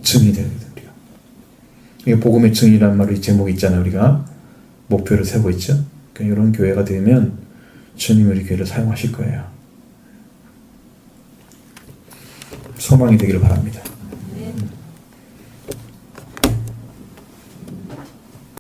증인이 되거든요. 이게 복음의 증인이라는 말이 제목이 있잖아요. 우리가 목표를 세고 있죠. 그러니까 이런 교회가 되면 주님이 우리 교회를 사용하실 거예요. 소망이 되기를 바랍니다.